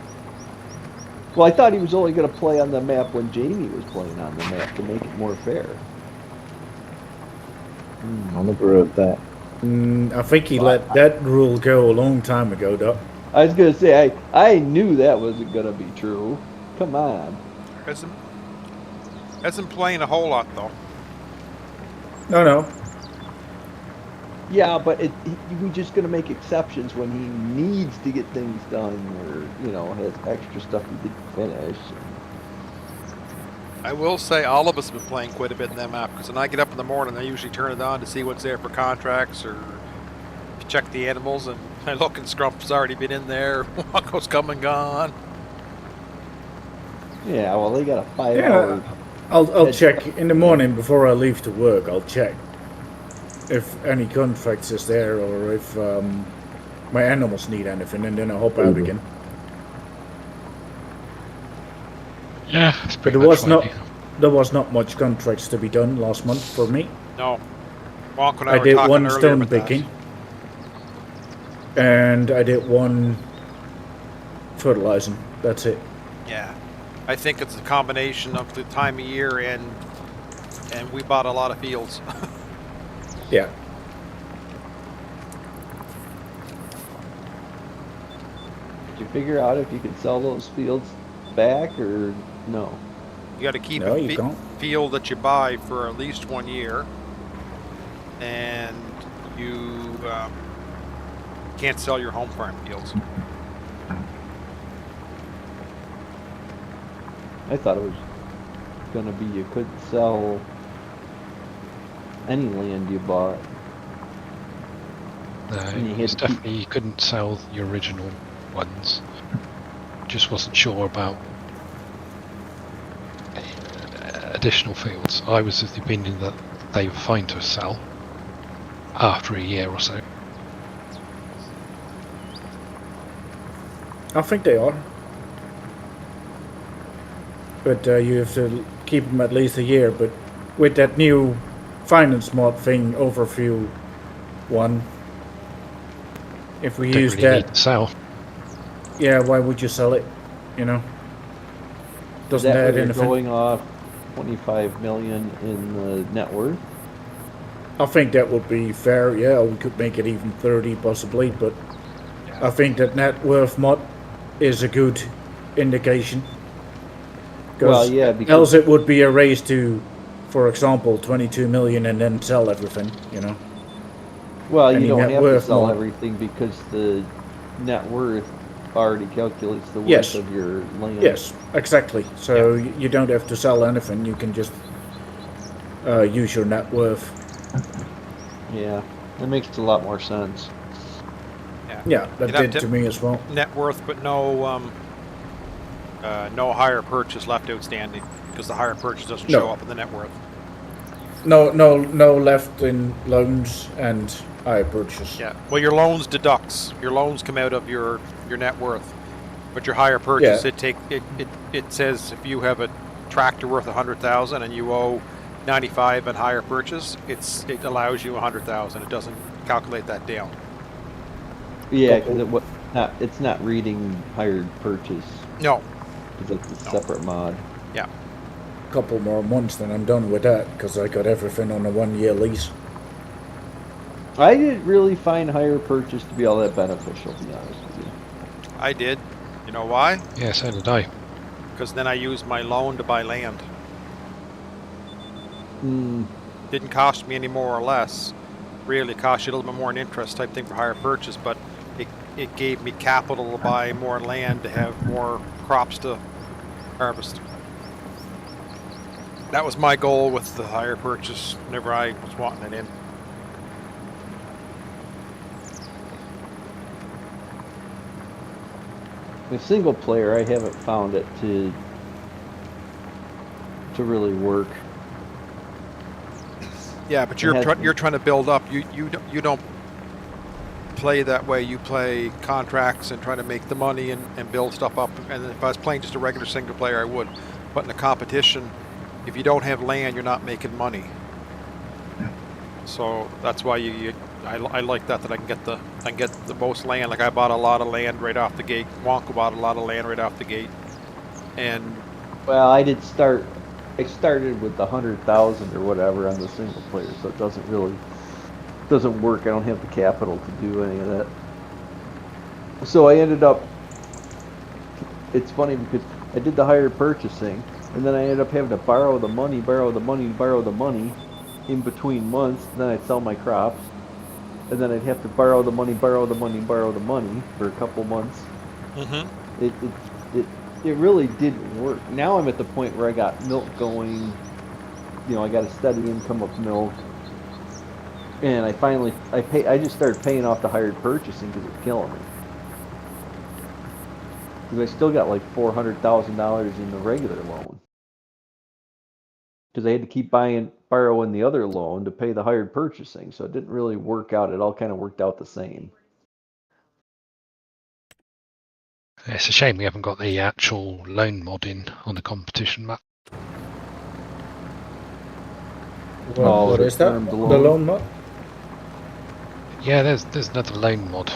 Well, I thought he was only going to play on the map when Jamie was playing on the map to make it more fair. I never heard that. I think he let that rule go a long time ago, Doc. I was going to say, I knew that wasn't going to be true. Come on. Hasn't playing a whole lot, though. No. Yeah, but we're just going to make exceptions when he needs to get things done or, has extra stuff he didn't finish. I will say all of us have been playing quite a bit in that map, because when I get up in the morning, I usually turn it on to see what's there for contracts or check the animals, and I look and Scrump's already been in there, Wonko's come and gone. Yeah, well, they got a 5 hour... I'll check in the morning before I leave to work. I'll check if any contracts is there or if my animals need anything, and then I'll hop out again. Yeah, it's But pretty there much there was not much contracts to be done last month for me. No. Wonko and I I were did talking one earlier stone about that. picking, and I did one fertilizing. That's it. Yeah. I think it's a combination of the time of year and we bought a lot of fields. Yeah. Did you figure out if you could sell those fields back or no? You got to keep No, a you can't. field that you buy for at least 1 year, and you can't sell your home farm fields. I thought it was going to be you couldn't sell any land you bought. No, And you it's had to keep- definitely you couldn't sell the original ones. Just wasn't sure about additional fields. I was of the opinion that they were fine to sell after a year or so. I think they are. But you have to keep them at least a year. But with that new finance mod thing, overview one, if we Don't use really need that, to sell. yeah, why would you sell it? Doesn't That add way you're anything. going off 25 million in the net worth. I think that would be fair. Yeah, we could make it even 30 possibly, but I think that net worth mod is a good indication. Well, yeah, because Else it would be a race to, for example, 22 million and then sell everything. well, you any don't net have to worth sell mod. everything because the net worth already calculates the worth Yes. of your land. Yes, exactly. So you don't have to sell anything. You can just use your net worth. Yeah, that makes a lot more sense. Yeah, that You'd have did to me as well. Net worth, but no higher purchase left outstanding, because the higher purchase doesn't No. show up in the net worth. No left in loans and higher purchase. Yeah. Well, your loans deducts. Your loans come out of your net worth, but your higher purchase it says if you have a tractor worth 100,000 and you owe 95 and higher purchase, it allows you 100,000. It doesn't calculate that down. Yeah, because it's not reading hired purchase. No. Because it's a No. separate mod. Yeah. Couple more months, then I'm done with that because I got everything on a 1-year lease. I didn't really find hire purchase to be all that beneficial, to be honest with you. I did. You know why? Yeah, so did I. Because then I used my loan to buy land. Didn't cost me any more or less. Really cost you a little bit more in interest type thing for hire purchase, but it gave me capital to buy more land to have more crops to harvest. That was my goal with the hire purchase whenever I was wanting it in. With single player, I haven't found it to really work. Yeah, but you're trying to build up. You don't play that way. You play contracts and try to make the money and build stuff up. And if I was playing just a regular single player, I would. But in a competition, if you don't have land, you're not making money. So that's why I like that I can get the most land. Like I bought a lot of land right off the gate. Wonka bought a lot of land right off the gate. And well, I started with the 100,000 or whatever on the single player, so it doesn't work. I don't have the capital to do any of that. So I ended up. It's funny because I did the hire purchasing, and then I ended up having to borrow the money in between months. And then I'd sell my crops, and then I'd have to borrow the money for a couple months. It really didn't work. Now I'm at the point where I got milk going. You know, I got a steady income of milk, and I just started paying off the hired purchasing because it's killing me. Because I still got like $400,000 in the regular loan. Because I had to keep borrowing the other loan to pay the hired purchasing, so it didn't really work out. It all kind of worked out the same. It's a shame we haven't got the actual loan mod in on the competition map. What is that? The loan mod? Yeah, there's another loan mod,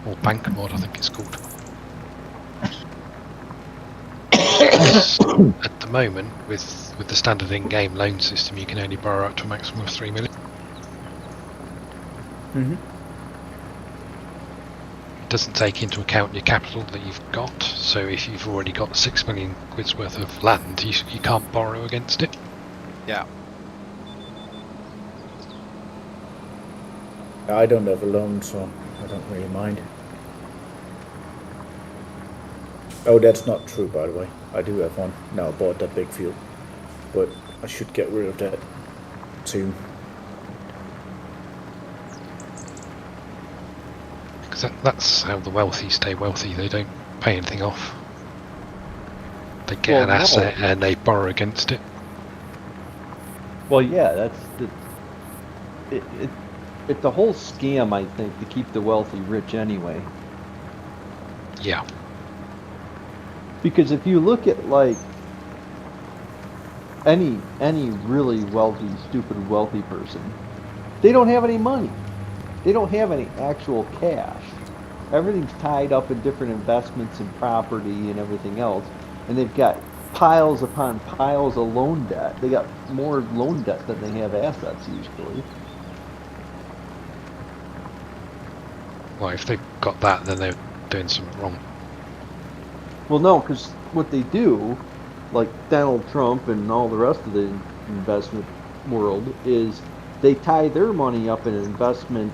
or bank mod, I think it's called. At the moment, with the standard in-game loan system, you can only borrow up to a maximum of 3 million. It doesn't take into account your capital that you've got, so if you've already got 6 million quid's worth of land, you can't borrow against it. Yeah. I don't have a loan, so I don't really mind. Oh, that's not true, by the way. I do have one. Now I bought that big field, but I should get rid of that soon. Because that's how the wealthy stay wealthy. They don't pay anything off. They get an asset and they borrow against it. Well, yeah, it's a whole scam, I think, to keep the wealthy rich anyway. Yeah. Because if you look at like any really wealthy, stupid wealthy person, they don't have any money. They don't have any actual cash. Everything's tied up in different investments and property and everything else, and they've got piles upon piles of loan debt. They got more loan debt than they have assets usually. Well, if they've got that, then they're doing something wrong. Well, no, because what they do, like Donald Trump and all the rest of the investment world, is they tie their money up in investment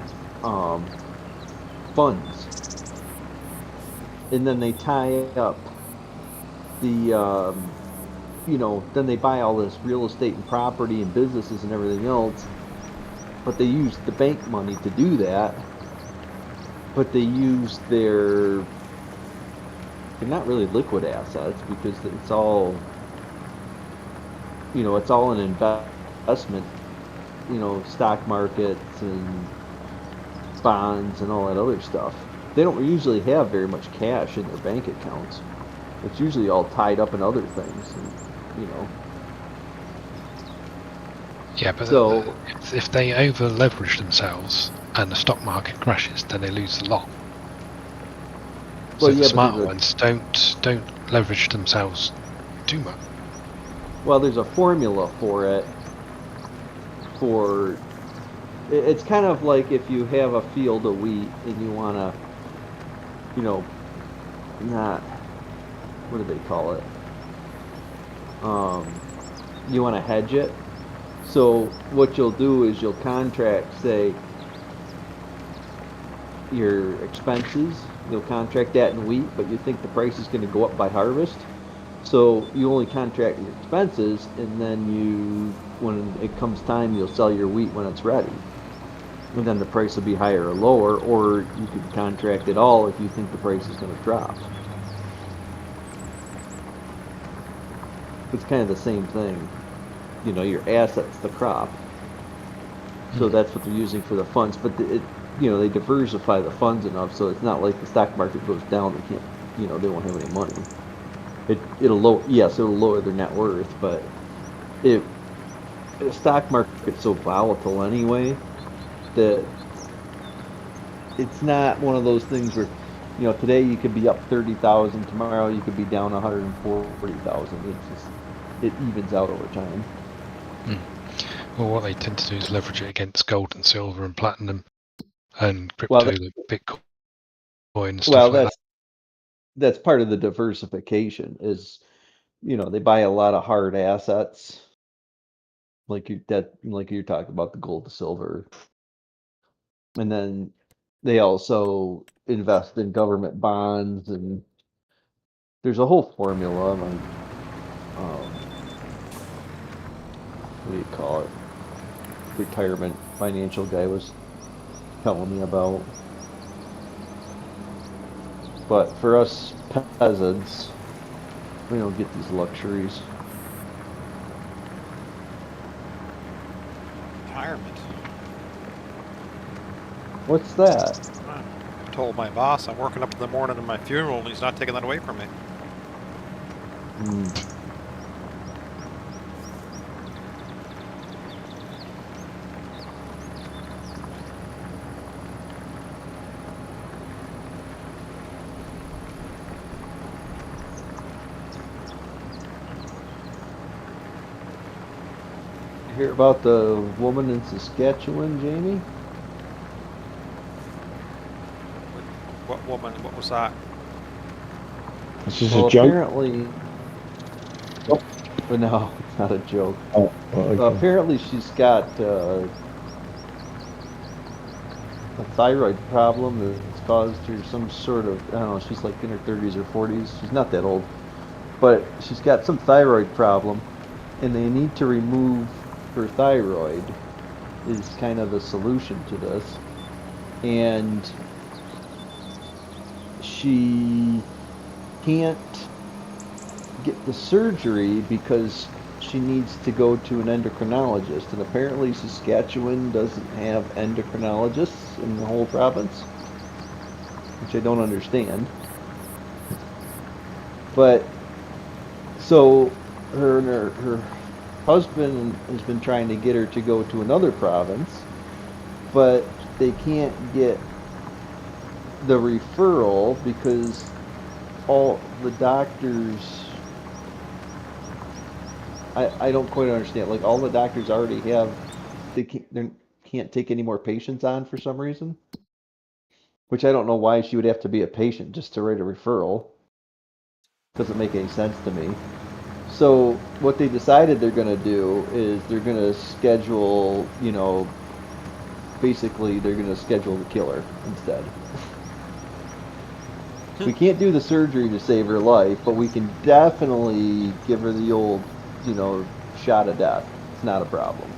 funds, and then they tie up the, then they buy all this real estate and property and businesses and everything else, but they use the bank money to do that, but they use they're not really liquid assets because it's all, it's all an investment, stock markets and bonds and all that other stuff. They don't usually have very much cash in their bank accounts. It's usually all tied up in other things, Yeah, but so if they over leverage themselves, and the stock market crashes, then they lose the lot. So Well, the yeah, but smart there's a- ones don't leverage themselves too much. Well, there's a formula for it. It's kind of like if you have a field of wheat and you want to, you know, not, what do they call it? You want to hedge it. So what you'll do is you'll contract, say, your expenses. You'll contract that in wheat, but you think the price is going to go up by harvest. So you only contract your expenses, and then when it comes time, you'll sell your wheat when it's ready. And then the price will be higher or lower, or you could contract it all if you think the price is going to drop. It's kind of the same thing. You know, your asset's the crop. So that's what they're using for the funds. But they diversify the funds enough so it's not like the stock market goes down. They can't, they won't have any money. It'll lower their net worth, but the stock market's so volatile anyway that it's not one of those things where, today you could be up 30,000, tomorrow you could be down 140,000. It evens out over time. Well, what they tend to do is leverage it against gold and silver and platinum and crypto, like Bitcoin and stuff like that. That's part of the diversification is, they buy a lot of hard assets, like you're talking about the gold, the silver, and then they also invest in government bonds, and there's a whole formula. What do you call it? Retirement financial guy was telling me about. But for us peasants, we don't get these luxuries. Retirement. What's that? I told my boss I'm working up in the morning of my funeral and he's not taking that away from me. Hear about the woman in Saskatchewan, Jamie? What woman? What was that? This is Well, a joke. apparently, but no, it's not a joke. Oh, okay. Apparently, she's got a thyroid problem that's caused her some sort of, I don't know, she's like in her 30s or 40s. She's not that old, but she's got some thyroid problem, and they need to remove her thyroid is kind of the solution to this. And she can't get the surgery because she needs to go to an endocrinologist, and apparently Saskatchewan doesn't have endocrinologists in the whole province, which I don't understand. But so her husband has been trying to get her to go to another province, but they can't get the referral because all the doctors, I don't quite understand. Like all the doctors already have, they can't take any more patients on for some reason. Which I don't know why she would have to be a patient just to write a referral. Doesn't make any sense to me. So what they decided they're going to do is they're going to schedule, basically they're going to schedule the killer instead. We can't do the surgery to save her life, but we can definitely give her the old, shot of death. It's not a problem.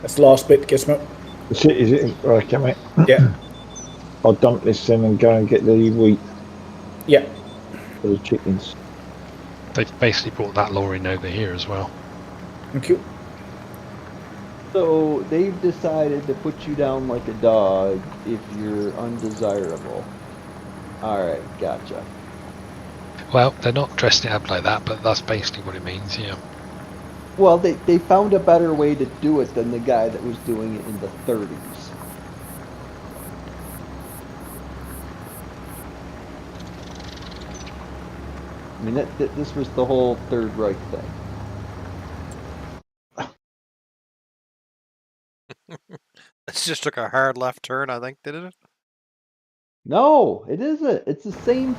That's the last bit, Gizmo. Is it right, okay, mate? Yeah. I'll dump this in and go and get the wheat Yeah. for the chickens. They've basically brought that law in over here as well. Thank you. So they've decided to put you down like a dog if you're undesirable. Alright, gotcha. Well, they're not dressing it up like that, but that's basically what it means, yeah. Well, they found a better way to do it than the guy that was doing it in the 30s. I mean, this was the whole Third Reich thing. This just took a hard left turn, I think, did it? No, it isn't. It's the same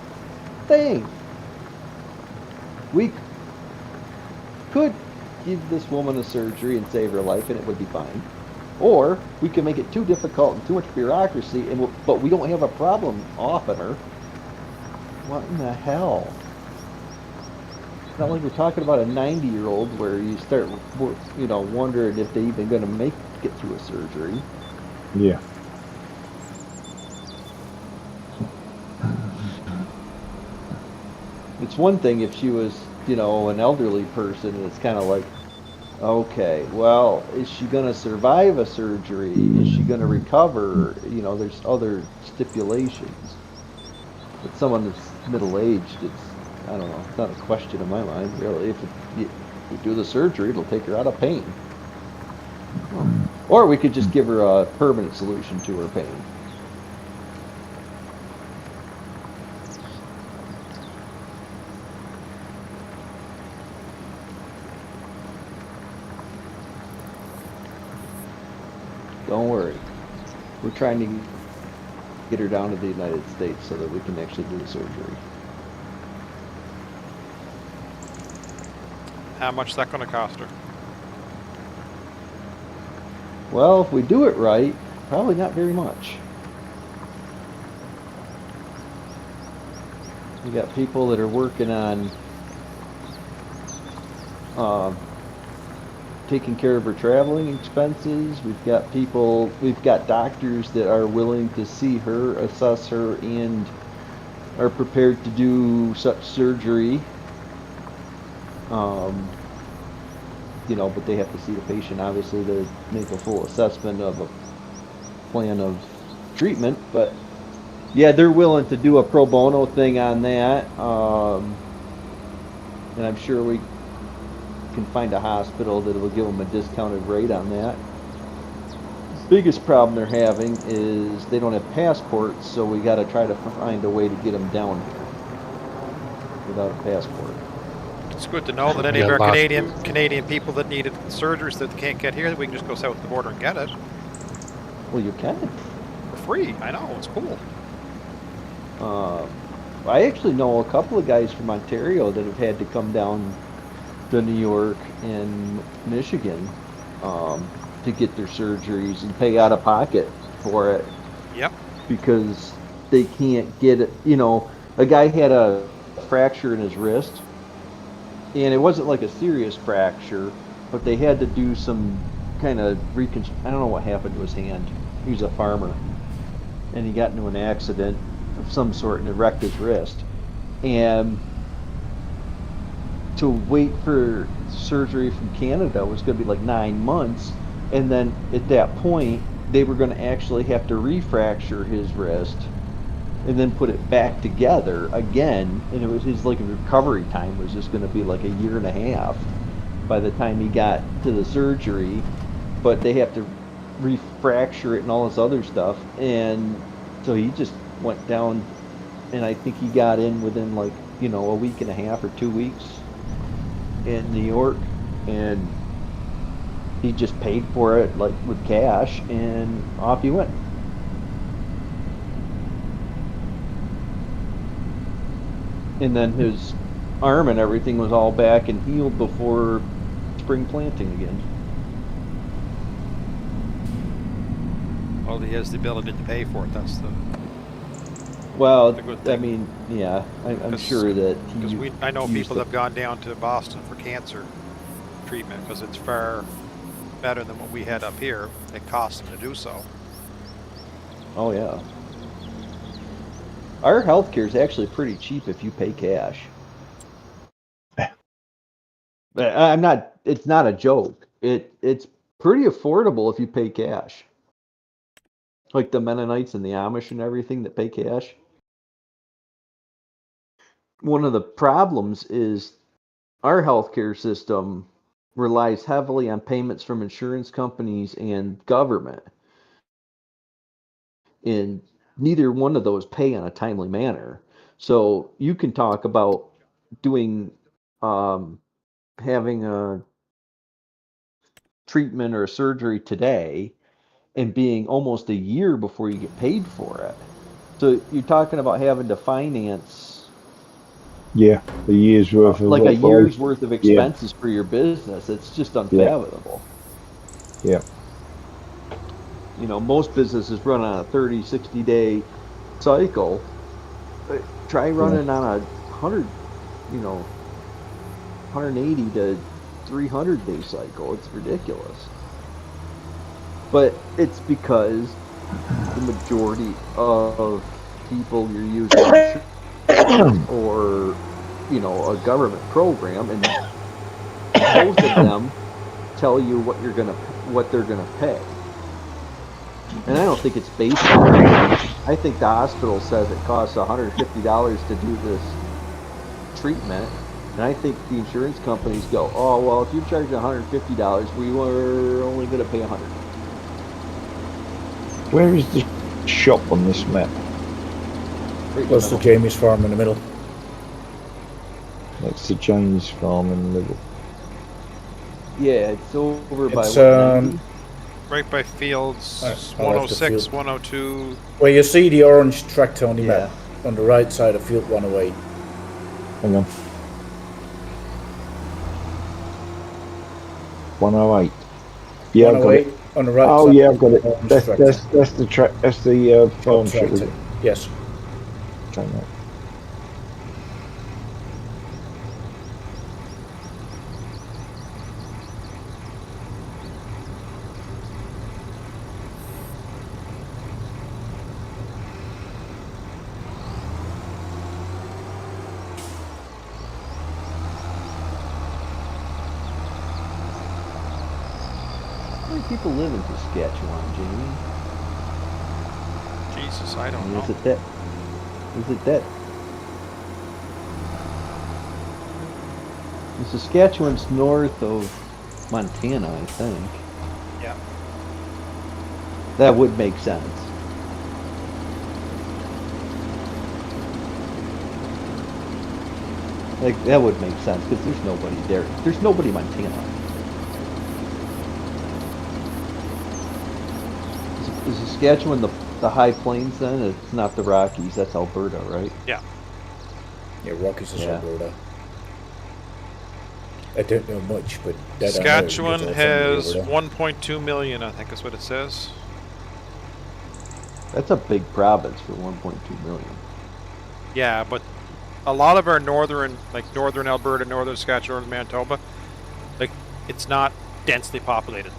thing. We could give this woman a surgery and save her life, and it would be fine. Or we can make it too difficult and too much bureaucracy, but we don't have a problem offing her. What in the hell? It's not like we're talking about a 90-year-old where you start, wondering if they're even going to make it through a surgery. Yeah. It's one thing if she was, an elderly person, and it's kind of like, okay, well, is she going to survive a surgery? Is she going to recover? There's other stipulations. But someone that's middle-aged, I don't know, it's not a question in my mind, really. If you do the surgery, it'll take her out of pain. Or we could just give her a permanent solution to her pain. Don't worry. We're trying to get her down to the United States so that we can actually do the surgery. How much is that going to cost her? Well, if we do it right, probably not very much. We got people that are working on taking care of her traveling expenses. We've got doctors that are willing to see her, assess her, and are prepared to do such surgery. But they have to see the patient, obviously, to make a full assessment of a plan of treatment. But yeah, they're willing to do a pro bono thing on that. And I'm sure we can find a hospital that will give them a discounted rate on that. The biggest problem they're having is they don't have passports, so we got to try to find a way to get them down here without a passport. It's good to know that any of our Canadian people that needed surgeries that they can't get here, we can just go south of the border and get it. Well, you can. For free. I know, it's cool. I actually know a couple of guys from Ontario that have had to come down to New York and Michigan to get their surgeries and pay out of pocket for it. Yep. Because they can't get it. A guy had a fracture in his wrist, and it wasn't like a serious fracture, but they had to do some kind of I don't know what happened to his hand. He was a farmer, and he got into an accident of some sort and it wrecked his wrist. And to wait for surgery from Canada was going to be like 9 months, and then at that point they were going to actually have to refracture his wrist and then put it back together again, and it was his recovery time was just going to be like a year and a half by the time he got to the surgery. But they have to refracture it and all this other stuff, and so he just went down, and I think he got in within a week and a half or 2 weeks in New York, and he just paid for it with cash, and off he went. And then his arm and everything was all back and healed before spring planting again. Well, he has the ability to pay for it. That's the good thing. I mean, yeah, I'm sure that I know people that have gone down to Boston for cancer treatment because it's far better than what we had up here. It costs them to do so. Oh yeah. Our healthcare is actually pretty cheap if you pay cash. It's not a joke. It's pretty affordable if you pay cash. Like the Mennonites and the Amish and everything that pay cash. One of the problems is our healthcare system relies heavily on payments from insurance companies and government. And neither one of those pay in a timely manner. So you can talk about doing having a treatment or a surgery today and being almost a year before you get paid for it. So you're talking about having to finance Yeah, a year's worth of like a year's operation. worth of Yeah, expenses for your business. It's just yeah, unfathomable. yeah. You know, most businesses run on a 30, 60-day cycle. Try running on a 100, you know, 180 to 300-day cycle. It's ridiculous. But it's because the majority of people you're using insurance or, you know, a government program, and most of them tell you what they're gonna pay. And I don't think it's based on that. I think the hospital says it costs $150 to do this treatment, and I think the insurance companies go, "Oh well, if you're charging $150, we were only going to pay $100." Where is the shop on this map? Right Close to Jamie's farm in the middle. Next to James Farm in the middle. Yeah, it's over by It's, what, 90? Right by fields I'll have to 106, field. 102. Well, you see the orange tractor on the Yeah. map on the right side of field 108. Hang on. 108. Yeah, I've got it. 108 on the right Oh side. yeah, I've got it. Orange That's tractor. that's the track. That's the farm shop. Tractor. Yes. Okay, mate. How many people live in Saskatchewan, Jamie? Jesus, I I don't mean, know. is it that? Saskatchewan's north of Montana, I think. Yeah. That would make sense. Like, that would make sense, because there's nobody there. There's nobody in Montana. Is Saskatchewan the high plains then? It's not the Rockies, that's Alberta, right? Yeah. Yeah, Rockies is Yeah. Alberta. I don't know much, but that Saskatchewan I know, has over there. 1.2 million, I think is what it says. That's a big province for 1.2 million. Yeah, but a lot of our northern, like northern Alberta, northern Saskatchewan, northern Manitoba, like it's not densely populated.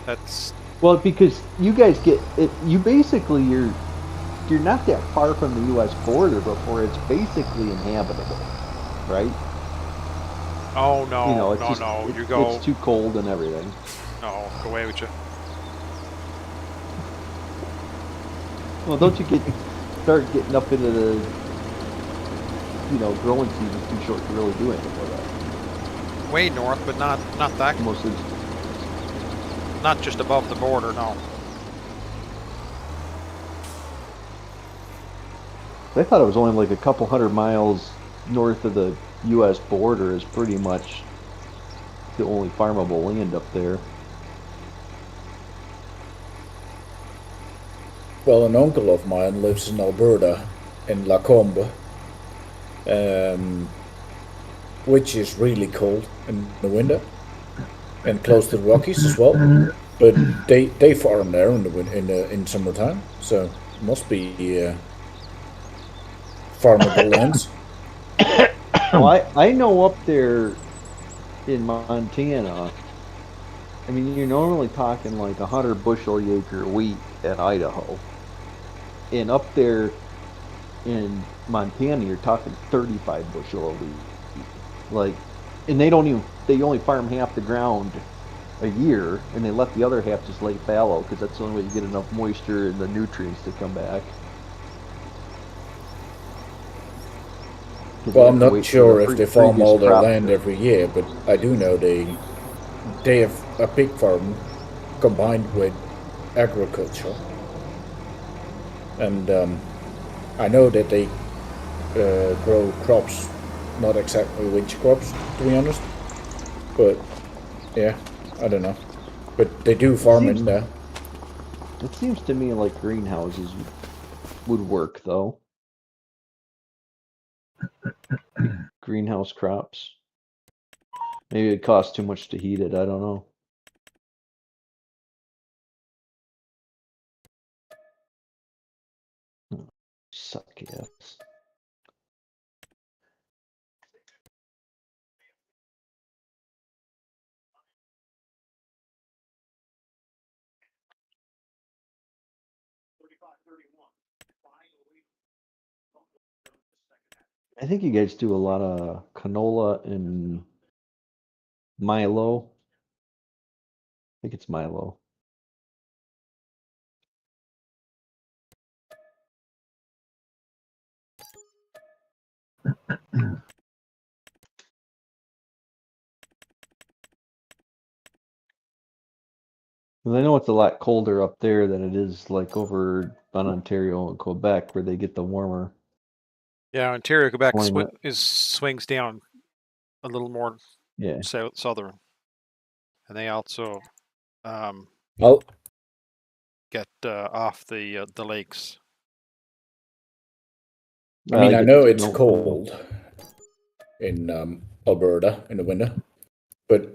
That's Well, because you guys get it, you basically you're not that far from the U.S. border before it's basically inhabitable, right? oh no, You know, it's no, just, no. it- You go it's too cold and everything. no, go away with you. Well, don't you start getting up into the, you know, growing season's too short to really do anything with that. Way north, but not that, Mostly, not just above the border. No. I thought it was only like a couple hundred miles north of the U.S. border is pretty much the only farmable land up there. Well, an uncle of mine lives in Alberta, in Lacombe, which is really cold in the winter, and close to the Rockies as well. But they farm there in summertime, so it must be farmable lands. Well, I know up there in Montana, I mean, you're normally talking like 100 bushel acre wheat at Idaho. And up there in Montana, you're talking 35 bushel of wheat. Like, and they only farm half the ground a year, and they let the other half just lay fallow, because that's the only way you get enough moisture and the nutrients to come back. 'Cause Well, they I'm have to not wait for sure the if they farm previous all their crop land to- every year, but I do know they they have a pig farm combined with agriculture, and I know that they grow crops, not exactly which crops, to be honest, but yeah, I don't know. But they do farm in there. It seems to me like greenhouses would work, though. Greenhouse crops. Maybe it costs too much to heat it. I don't know. Suck yes. I think you guys do a lot of canola and Milo. I think it's Milo. Well, I know it's a lot colder up there than it is like over on Ontario and Quebec, where they get the warmer Yeah, Ontario, Quebec climate. swings down a little more Yeah. southern, and they also I'll get off the lakes. I mean, I I get know it's no cold in Alberta in the winter, but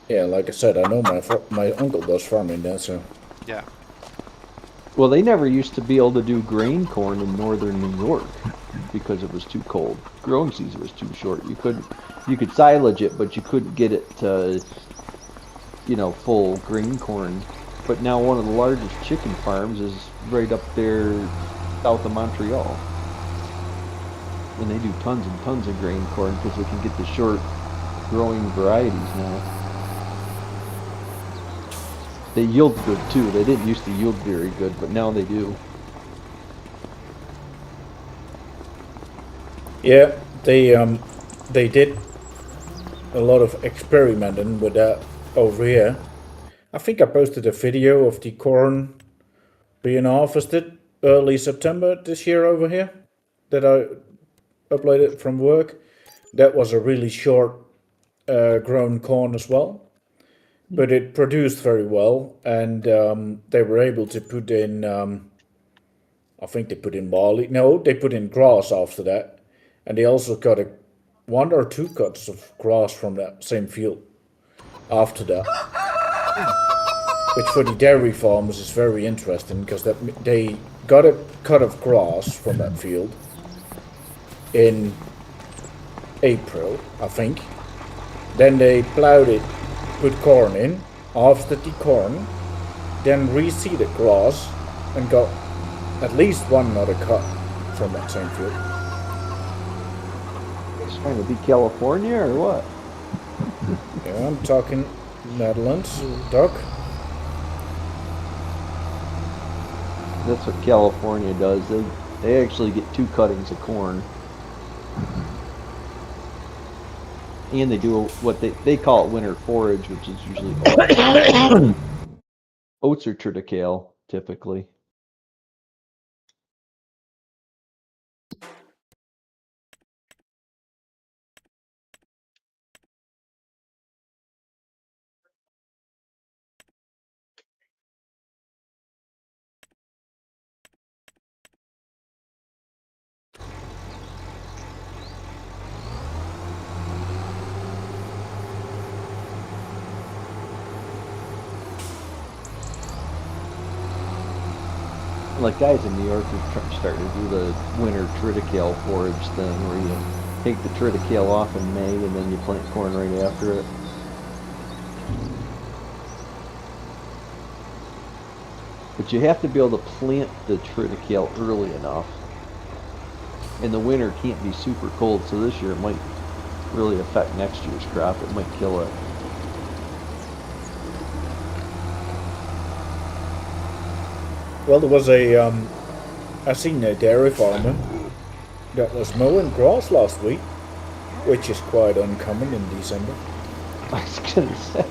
yeah, like I said, I know my uncle does farming there, so Yeah. Well, they never used to be able to do grain corn in northern New York because it was too cold. Growing season was too short. You could silage it, but you couldn't get it to, full grain corn. But now one of the largest chicken farms is right up there south of Montreal. And they do tons and tons of grain corn because they can get the short growing varieties now. They yield good too. They didn't used to yield very good, but now they do. yeah, they did a lot of experimenting with that over here. I think I posted a video of the corn being harvested early September this year over here that I uploaded from work. That was a really short grown corn as well, but it produced very well, and they were able to put in. I think they put in barley. No, they put in grass after that, and they also got one or two cuts of grass from that same field after that, which for the dairy farmers is very interesting because they got a cut of grass from that field in April, I think. Then they plowed it, put corn in, harvested the corn, then reseeded grass, and got at least one other cut from that same field. It's trying to be California or what? Yeah, I'm talking Netherlands, Doc. That's what California does. They actually get two cuttings of corn. And they do what they call it winter forage, which is usually oats or triticale, typically. Like guys in New York are starting to do the winter triticale forage thing, where you take the triticale off in May and then you plant corn right after it. But you have to be able to plant the triticale early enough. And the winter can't be super cold, so this year it might really affect next year's crop. It might kill it. Well, there was I seen a dairy farmer that was mowing grass last week, which is quite uncommon in December. I was gonna say.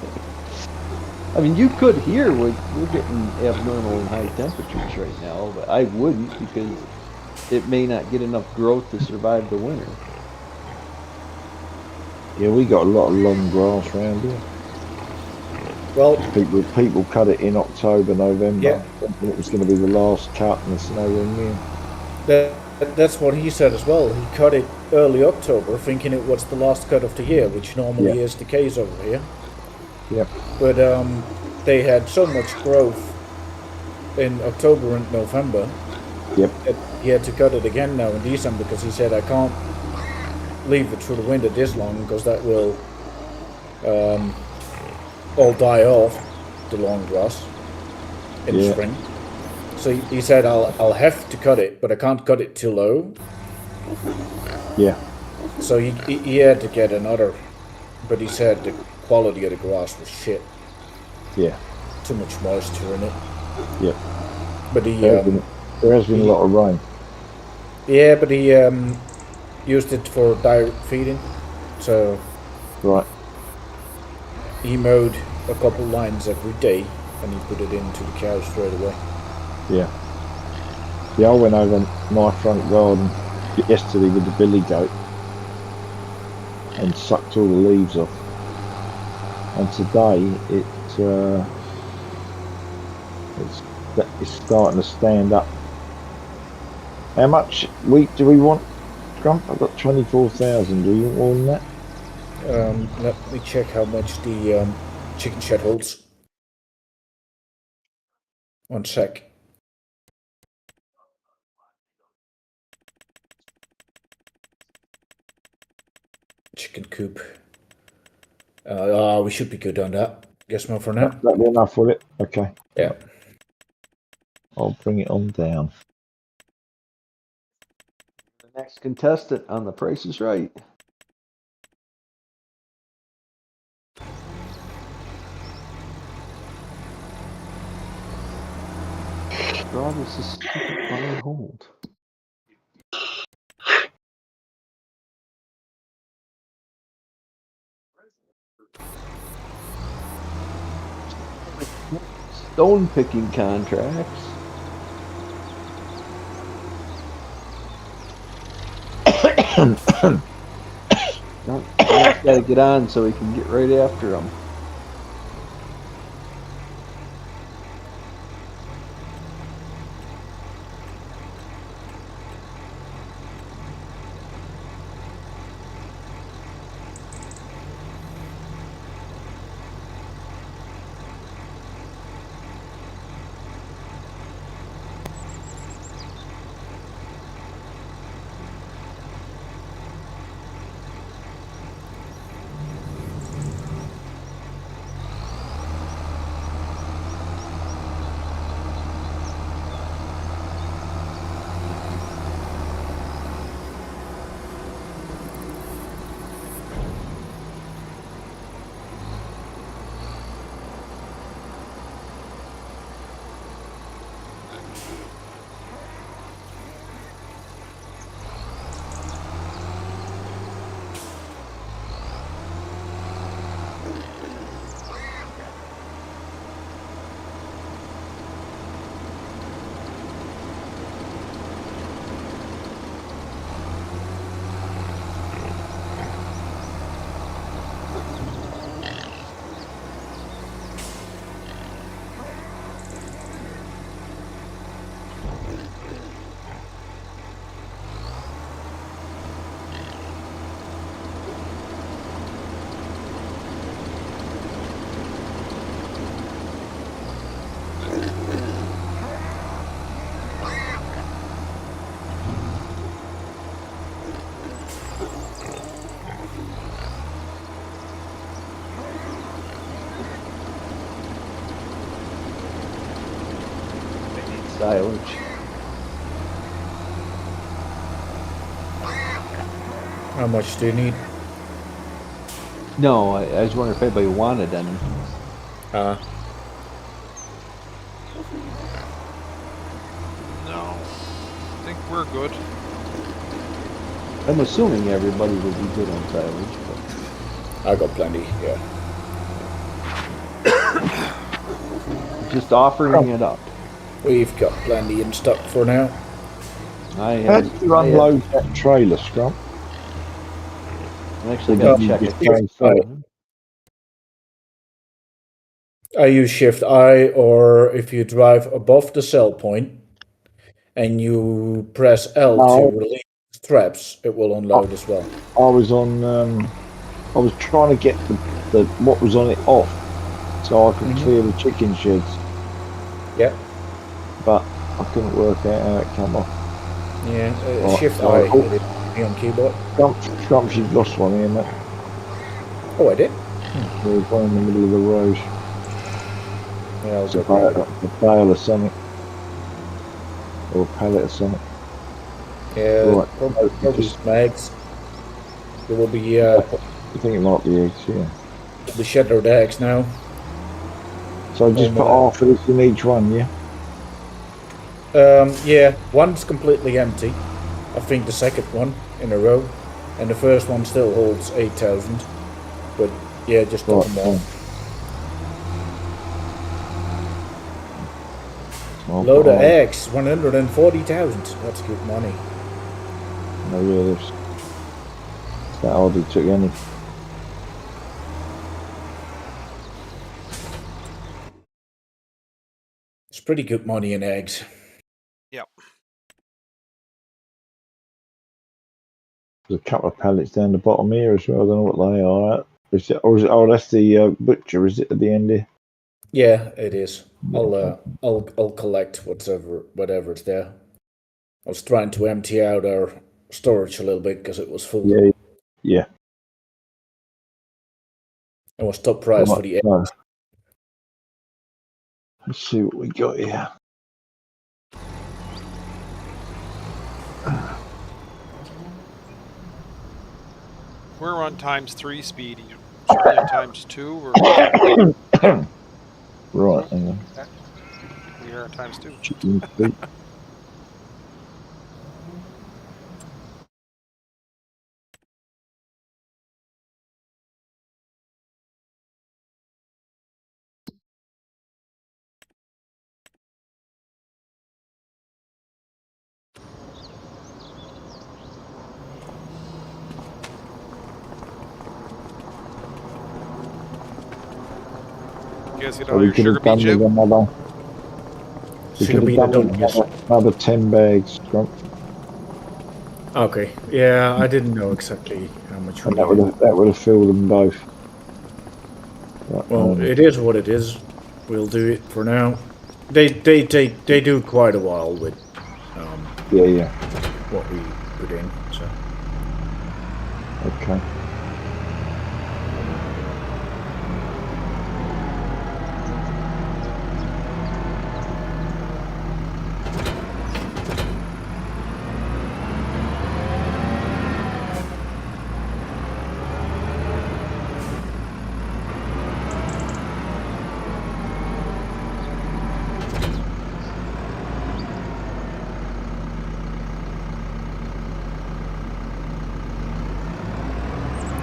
I mean, you could hear we're getting abnormal and high temperatures right now, but I wouldn't because it may not get enough growth to survive the winter. Yeah, we got a lot of long grass around here. Well, People cut it in October, November. yeah, Thinking it was going to be the last cut, and it's nowhere near. that's what he said as well. He cut it early October, thinking it was the last cut of the year, which normally Yeah. is the case over here. Yep. But they had so much growth in October and November Yep. that he had to cut it again now in December because he said, I can't leave it through the winter this long because that will all die off, the long grass, in the Yeah. spring. So he said, I'll have to cut it, but I can't cut it too low. Yeah. So he had to get another, but he said the quality of the grass was shit. Yeah. Too much moisture in it. Yep. But he, There has been a lot of rain. yeah, but he used it for direct feeding. So Right. he mowed a couple lines every day and he put it into the cows straight away. Yeah. Yeah, I went over my front garden yesterday with the billy goat and sucked all the leaves off. And today it's starting to stand up. How much wheat do we want, Grump? I've got 24,000. Do you want more than that? Let me check how much the chicken shed holds. One sec. Chicken coop. We should be good on that. Guess not for now. That'll be enough, will it? Okay. Yeah. I'll bring it on down. The next contestant on The Price is Right. God, this is stupid buy and hold. Stone picking contracts. Got to get on so we can get right after them. Silage. How much do you need? No, I was wondering if anybody wanted any. Uh, No. I think we're good. I'm assuming everybody would be good on silage, but I got plenty, yeah. Just offering it up. We've got plenty in stock for now. I How had. did you unload that trailer, Scrump? I actually Or got did to you check just it. go for it? I use Shift I, or if you drive above the sell point and you press L to No. release straps, it will unload as well. I was on. I was trying to get the what was on it off, so I could clear the chicken sheds, Yeah, but I couldn't work out how it came off. yeah. Right, Shift so, I it is on keyboard. Scrump, you've lost one here, mate. Oh, I did. There's one in the middle of the road. Yeah, I'll It's go grab it. a bale or something, or a pallet or something. Yeah, Right, probably just some eggs. There will be I think it might be eggs. Yeah. the shattered eggs now. So just put half of this in each one, yeah. Yeah, one's completely empty. I think the second one in a row, and the first one still holds 8,000. But yeah, just top them all. Load of eggs, 140,000. That's good money. No, yeah, it's that hardly took any. It's pretty good money in eggs. Yep. There's a couple of pallets down the bottom here as well. I don't know what they are. Is it, or is it, oh, that's the butcher, is it, at the end here? Yeah, it is. Yeah. I'll collect whatever's there. I was trying to empty out our storage a little bit because it was full. Yeah, yeah. It was top price Right, for the eggs. so, let's see what we got here. We're on ×3 speed. Should be on ×2 or Right, hang on. we are on ×2. Chicken feet. You guys get So all we your could sugar have done beet with out? another. We Sugar could have beet, I done don't with guess. another 10 bags, Scrump. Okay, yeah, I didn't know exactly how much we And that needed. would have filled them both. But, Well, it is what it is. We'll do it for now. They do quite a while with yeah. what we put in. So Okay.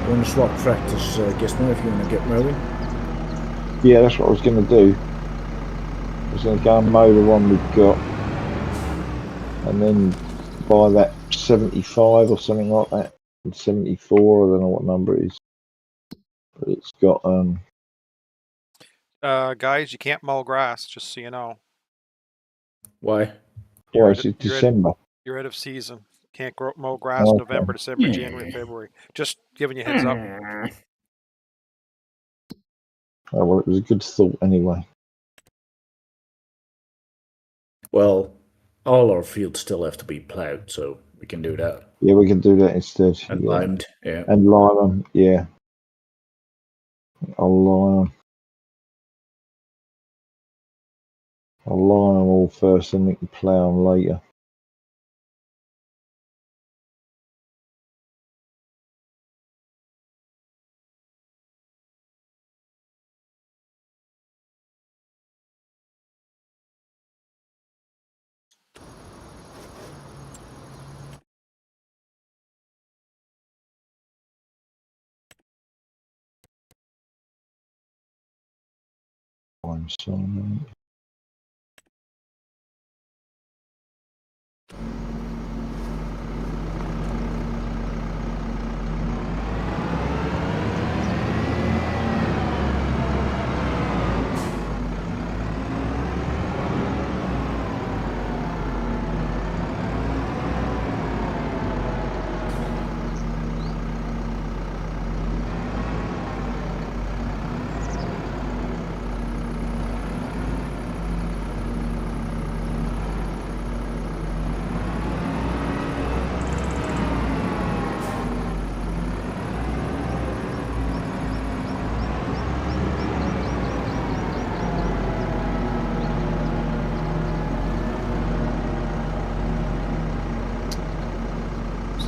you want to swap tractors, Gizmo, if you want to get mowing. Yeah, that's what I was going to do. I was going to go and mow the one we've got. And then buy that 75 or something like that. 74, I don't know what number it is. But it's got, Guys, you can't mow grass, just so you know. Why? well, it's December. You're out of season. Can't mow grass November, December, January, February. Just giving you a heads up. Oh, well, it was a good thought anyway. Well, all our fields still have to be plowed, so we can do that. Yeah, we can do that instead. And yeah. limed, yeah. And lime them, yeah. I'll lime them. I'll line them all first and we can plough them later. I'm sorry.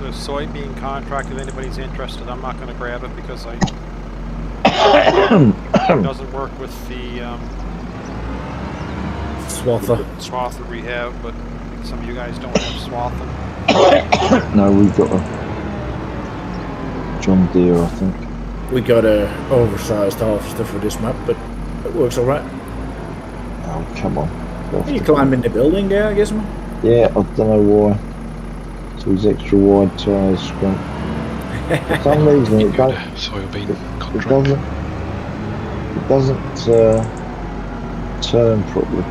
a soybean contract if anybody's interested. I'm not going to grab it because it doesn't work with the Swather. swather we have, but some of you guys don't have swather. No, we've got a John Deere, I think. We got a oversized harvester for this map, but it works alright. Oh, come on. Can you climb in the building there, I guess, man? Yeah, I don't know why. So these extra wide tyres, Scrump. For some reason, it Good don't. soybean It contract. doesn't turn properly.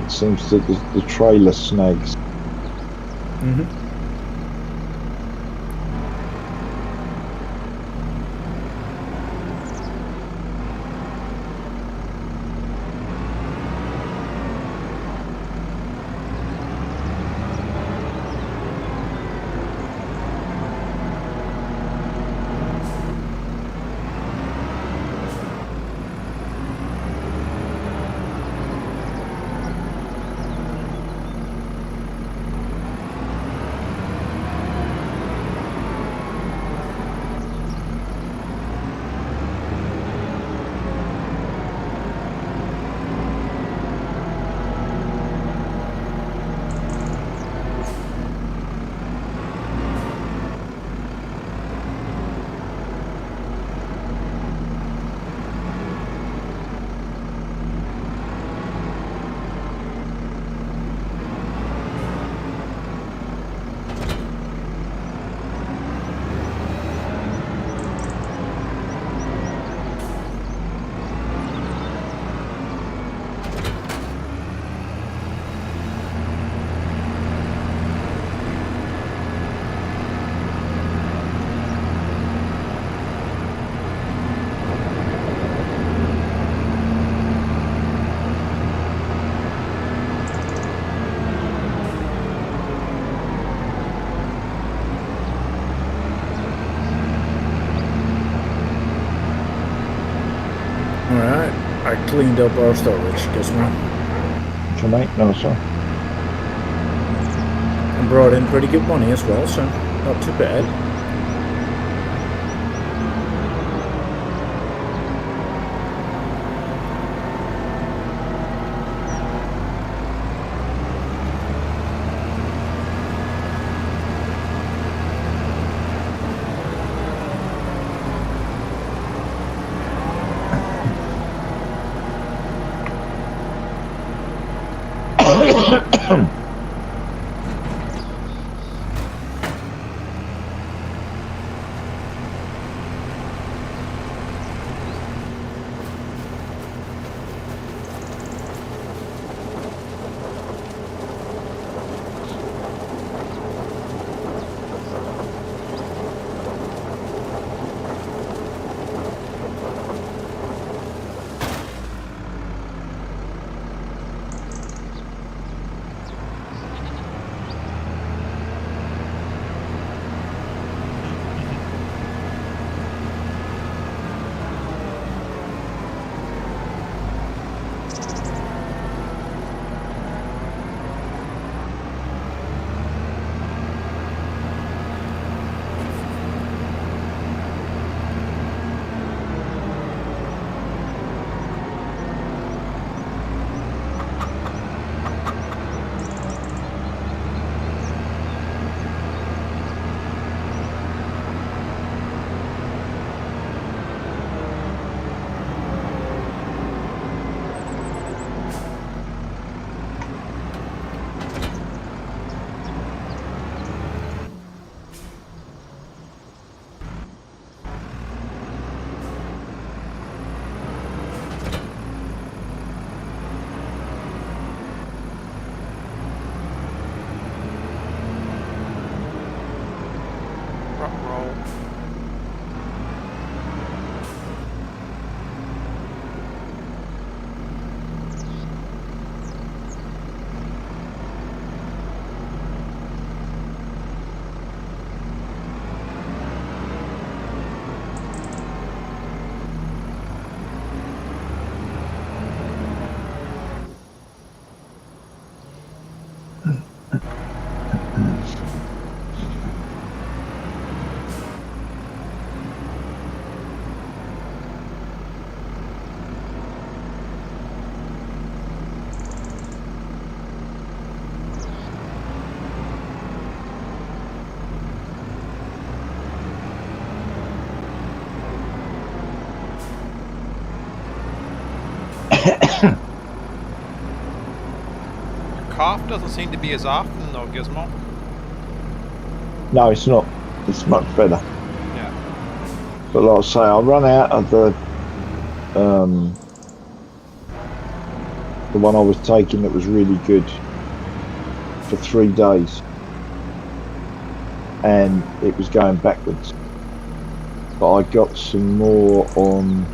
It seems that the trailer snags. Mm-hmm. Alright, I cleaned up our storage, guess what? Okay, mate, no, sorry. And brought in pretty good money as well, so not too bad. Your cough doesn't seem to be as often though, Gizmo. No, it's not. It's much better. Yeah. But like I say, I run out of the one I was taking that was really good for 3 days, and it was going backwards. But I got some more on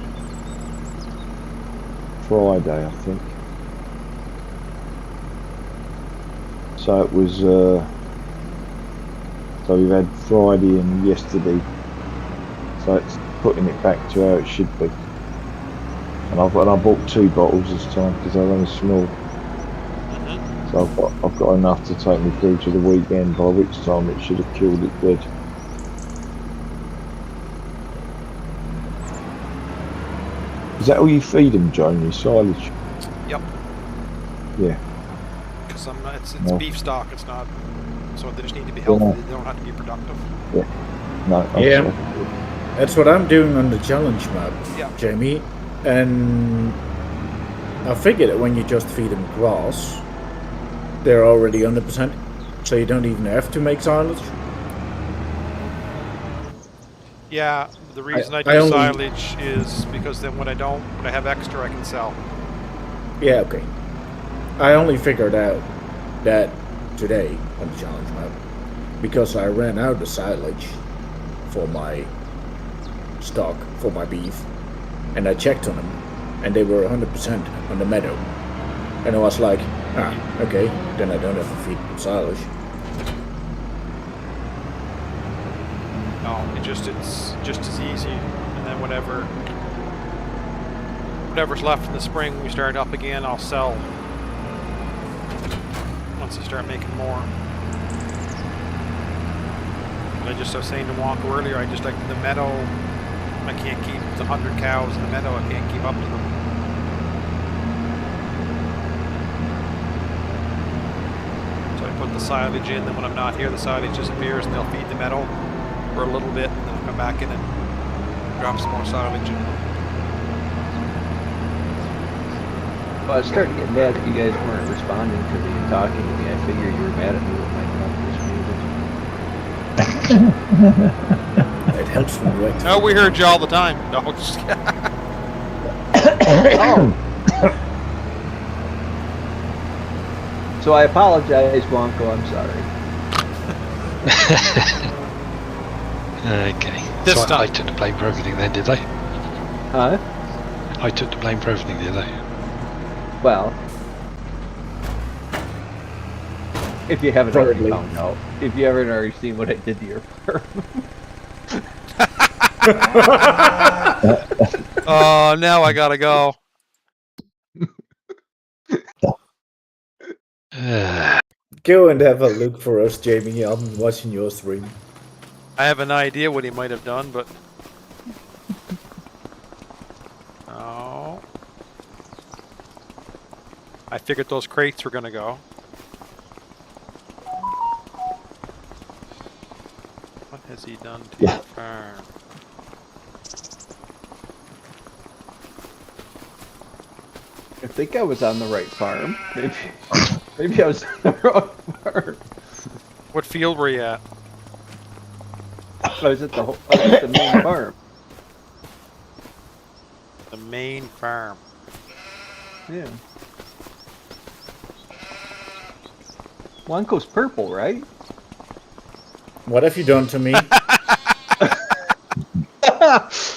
Friday, I think. So it was. So we've had Friday and yesterday. So it's putting it back to how it should be. And I bought 2 bottles this time because they're only small. So I've got enough to take me through to the weekend, by which time it should have killed it dead. Is that all you feed them, Joan? Your silage? Yep. Yeah. Because it's No. beef stock. It's not. So they just need to be healthy. Yeah. They don't have to be productive. Yeah. No. Yeah. Sorry. That's what I'm doing on the challenge map, Yeah. Jamie. And I figured that when you just feed them grass, they're already 100%, so you don't even have to make silage. Yeah. The reason I do I only- silage is because then when I have extra, I can sell. Yeah, okay. I only figured out that today on the challenge map because I ran out of silage for my stock, for my beef, and I checked on them, and they were 100% on the meadow. And I was like, okay, then I don't have to feed them silage. No, it's just as easy. And then whatever's left in the spring, when we start up again, I'll sell. Once I start making more. And I was saying to Wonka earlier, I just like the meadow. I can't keep the 100 cows in the meadow. I can't keep up to them. So I put the silage in. Then when I'm not here, the silage disappears, and they'll feed the meadow for a little bit, and then I'll come back in and drop some more silage in. Well, I was starting to get mad that you guys weren't responding to me and talking to me. I figured you were mad at me with my phone was muted. It helps when you wait. Oh, we heard you all the time. No, just Oh. So I apologize, Wonko. I'm sorry. Okay. This So time. I took the blame for everything then, did I? Huh? I took the blame for everything, did I? Well, if you haven't already Probably. found out, if you haven't already seen what I did to your farm. oh, now I gotta go. Go and have a look for us, Jamie. I'm watching your stream. I have an idea what he might have done, but oh, I figured those crates were gonna go. What has he done to your farm? I think I was on the right farm. Maybe I was on the wrong farm. What field were you at? I was at the main farm. The main farm. Yeah. Wonko's purple, right? What have you done to me?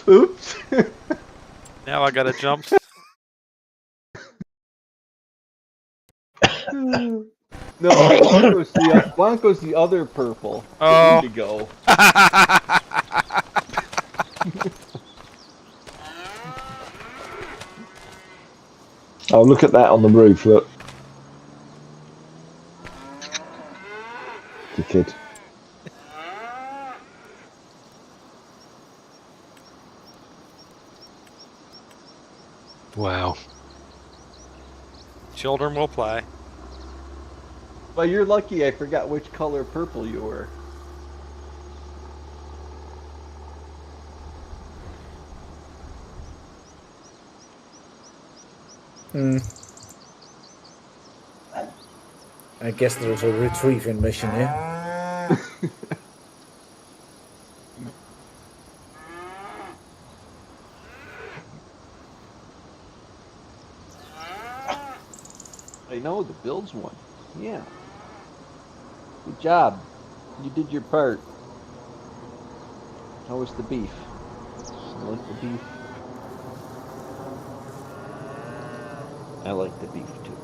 Oops. Now I gotta jump. No, Wonko's the other purple. Oh. Indigo. Oh, look at that on the roof, look. The kid. Wow. Children will play. Well, you're lucky I forgot which color purple you were. I guess there's a retrieving mission here. I know, the Bills won. Yeah. Good job. You did your part. How was the beef? I like the beef. I like the beef too.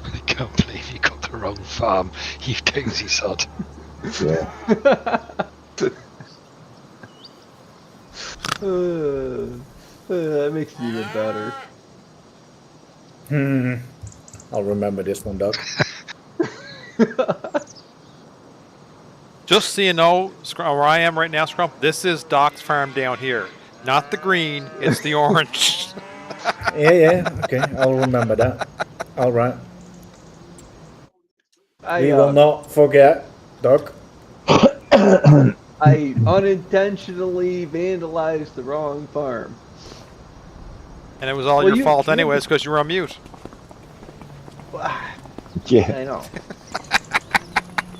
I can't believe you got the wrong farm, you dozy sod. Yeah. That makes it even better. I'll remember this one, Doc. Just so you know, where I am right now, Scrump, this is Doc's farm down here. Not the green, it's the orange. Yeah, okay, I'll remember that. All right. We I will not forget, Doc. I unintentionally vandalized the wrong farm. And it was all Well, your you fault can't- anyways, because you were on mute. Yeah. I know.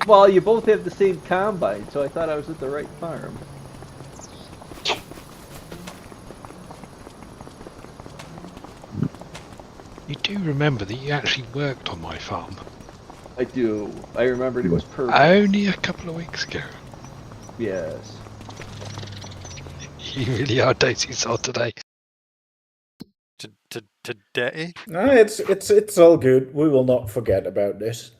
Well, you both have the same combine, so I thought I was at the right farm. You do remember that you actually worked on my farm I do. I remembered it was perfect. only a couple of weeks ago. Yes. You really are dozy sod today. Today? No, it's all good. We will not forget about this.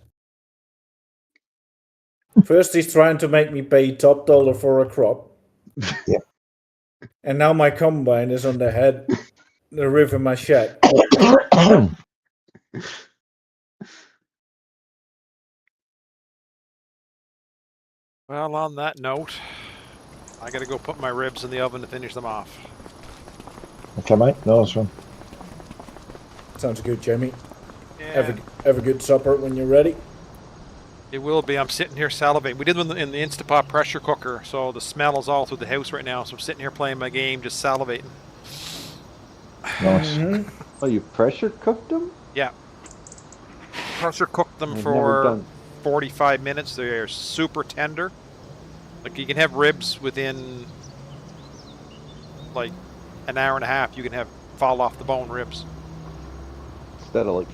First, he's trying to make me pay top dollar for a crop. Yeah. And now my combine is on the roof of my shed. Well, on that note, I gotta go put my ribs in the oven to finish them off. Okay, mate. Nice one. Sounds good, Jamie. Yeah, Have a good supper when you're ready. it will be. I'm sitting here salivating. We did them in the Instapot pressure cooker, so the smell is all through the house right now. So I'm sitting here playing my game, just salivating. Nice. Oh, you pressure cooked them? Yeah. Pressure cooked them I've never for done. 45 minutes. They're super tender. Like, you can have ribs within like an hour and a half. You can have fall off the bone ribs. Instead of like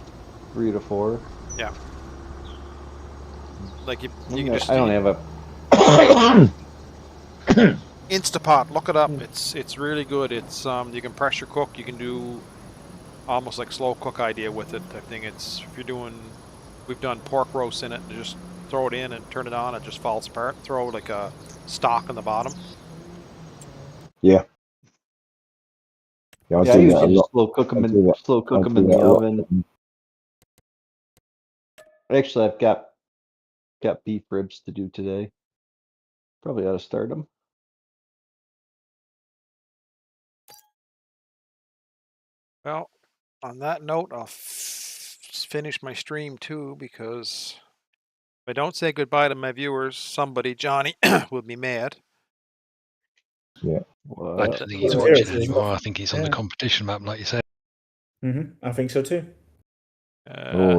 3 to 4. Yeah. Like you I can just. don't have a. Instapot, look it up. It's really good. It's you can pressure cook. You can do almost like slow cook idea with it. I think it's if you're doing. We've done pork roast in it. And just throw it in and turn it on. It just falls apart. Throw like a stock on the bottom. Yeah. Yeah, I Yeah, I do that a usually just lot. slow cook them I do that. I in do the that a lot. oven. Actually, I've got beef ribs to do today. Probably ought to start them. Well, on that note, I'll finish my stream too because if I don't say goodbye to my viewers, somebody, Johnny, will be mad. I don't think he's Well, watching seriously. anymore. I think he's on the Yeah. competition map, like you said. I think so too. Uh,